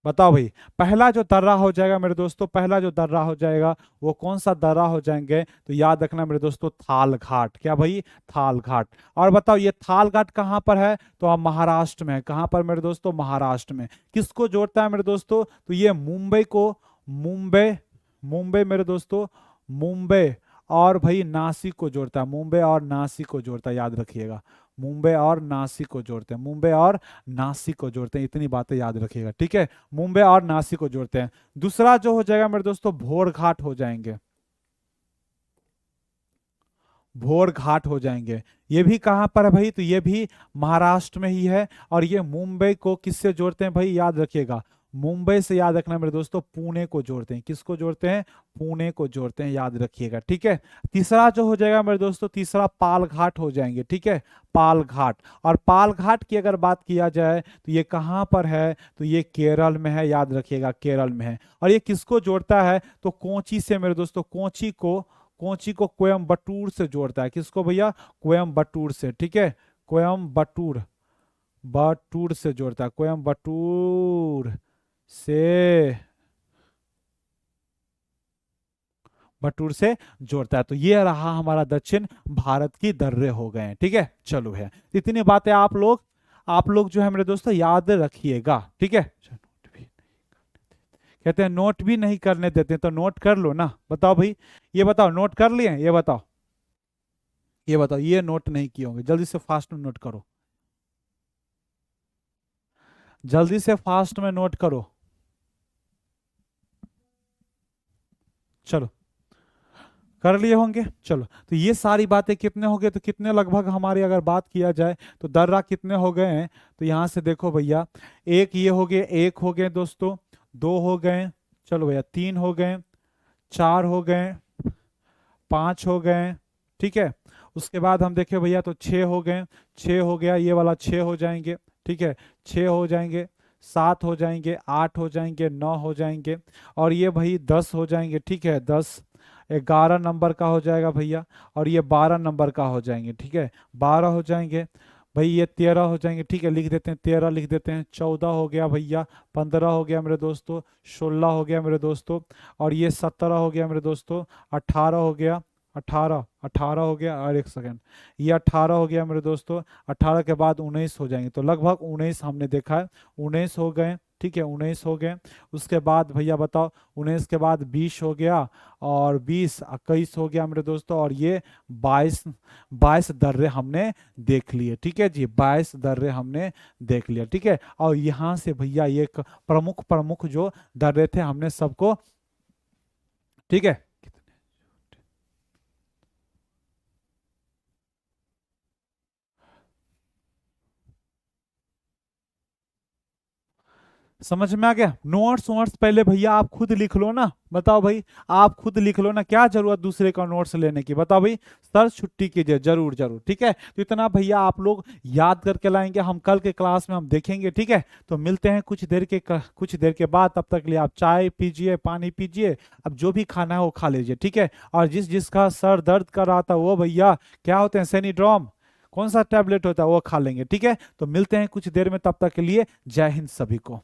बताओ भाई, पहला जो दर्रा हो जाएगा मेरे दोस्तों, पहला जो दर्रा हो जाएगा वो कौन सा दर्रा हो जाएंगे? तो याद रखना मेरे दोस्तों, थाल घाट। क्या भाई? थाल घाट। और बताओ ये थाल घाट कहाँ पर है? तो आप महाराष्ट्र में है। कहाँ पर मेरे दोस्तों? महाराष्ट्र में। किसको जोड़ता है मेरे दोस्तों? तो ये मुंबई को, मुंबई, मुंबई मेरे दोस्तों, मुंबई और भाई नासिक को जोड़ता है, मुंबई और नासिक को जोड़ता है, याद रखिएगा। मुंबई और नासिक को जोड़ते हैं, मुंबई और नासिक को जोड़ते हैं, इतनी बातें याद रखिएगा। ठीक है, मुंबई और नासिक को जोड़ते हैं। दूसरा जो हो जाएगा मेरे दोस्तों, भोर घाट हो जाएंगे, भोर घाट हो जाएंगे। ये भी कहाँ पर है भाई? तो ये भी महाराष्ट्र में ही है। और ये मुंबई को किससे जोड़ते हैं भाई? याद रखिएगा, मुंबई से, याद रखना मेरे दोस्तों, पुणे को जोड़ते हैं। किसको जोड़ते हैं? पुणे को जोड़ते हैं, याद रखिएगा। ठीक है, तीसरा जो हो जाएगा मेरे दोस्तों, तीसरा पाल घाट हो जाएंगे। ठीक है, पाल घाट। और पाल घाट की अगर बात किया जाए तो ये कहाँ पर है? तो ये केरल में है, याद रखिएगा, केरल में है। और ये किसको जोड़ता है? तो कोची से मेरे दोस्तों, कोची को, कोची को कोयम्बटूर से जोड़ता है। किसको भैया? कोयम्बटूर से। ठीक है, कोयम्बटूर, बटूर से जोड़ता है, कोयम्बटूर से, बटूर से जोड़ता है। तो ये रहा हमारा दक्षिण भारत की दर्रे हो गए हैं। ठीक है, चलो है, इतनी बातें आप लोग जो है मेरे दोस्तों याद रखिएगा। ठीक है, कहते हैं नोट भी नहीं करने देते, तो नोट कर लो ना। बताओ भाई, ये बताओ नोट कर लिए? ये बताओ, ये बताओ, ये नोट नहीं किए होंगे, जल्दी से फास्ट में नोट करो, जल्दी से फास्ट में नोट करो। चलो, कर लिए होंगे। चलो, तो ये सारी बातें कितने हो गए? तो कितने लगभग हमारी अगर बात किया जाए तो दर्रा कितने हो गए हैं? तो यहां से देखो भैया, एक ये हो गए, एक हो गए दोस्तों, दो हो गए, चलो भैया तीन हो गए, चार हो गए, पांच हो गए। ठीक है, उसके बाद हम देखें भैया तो छः हो गए, छः हो गया, ये वाला छः हो जाएंगे। ठीक है, छः हो जाएंगे, सात हो जाएंगे, आठ हो जाएंगे, नौ हो जाएंगे, और ये भाई 10 हो जाएंगे। ठीक है, 10, 11 नंबर का हो जाएगा भैया, और ये 12 नंबर का हो जाएंगे। ठीक है, 12 हो जाएंगे भाई, ये 13 हो जाएंगे। ठीक है, लिख देते हैं 13, लिख देते हैं, 14 हो गया भैया, 15 हो गया मेरे दोस्तों, 16 हो गया मेरे दोस्तों, और ये 17 हो गया मेरे दोस्तों, 18 हो गया, 18, 18 हो गया, और एक सेकेंड, ये 18 हो गया मेरे दोस्तों। 18 के बाद 19 हो जाएंगे, तो लगभग 19 हमने देखा है, 19 हो गए। ठीक है 19 हो गए। उसके बाद भैया बताओ 19 के बाद 20 हो गया, और 20 21 हो गया मेरे दोस्तों, और ये 22 22 दर्रे हमने देख लिए। ठीक है जी, 22 दर्रे हमने देख लिया। ठीक है, और यहाँ से भैया ये प्रमुख प्रमुख जो दर्रे थे हमने सबको, ठीक है, समझ में आ गया। नोट्स वोट्स पहले भैया आप खुद लिख लो ना, बताओ भाई, आप खुद लिख लो ना, क्या जरूरत दूसरे का नोट्स लेने की, बताओ भाई। सर छुट्टी कीजिए जरूर जरूर, ठीक है। तो इतना भैया आप लोग याद करके लाएंगे, हम कल के क्लास में हम देखेंगे, ठीक है। तो मिलते हैं कुछ देर के बाद, तब तक के लिए आप चाय पीजिए, पानी पीजिए, अब जो भी खाना है वो खा लीजिए, ठीक है। और जिसका सर दर्द कर रहा था वो भैया क्या होते हैं, सेनीड्रोम, कौन सा टैबलेट होता है वो खा लेंगे, ठीक है। तो मिलते हैं कुछ देर में, तब तक के लिए जय हिंद सभी को।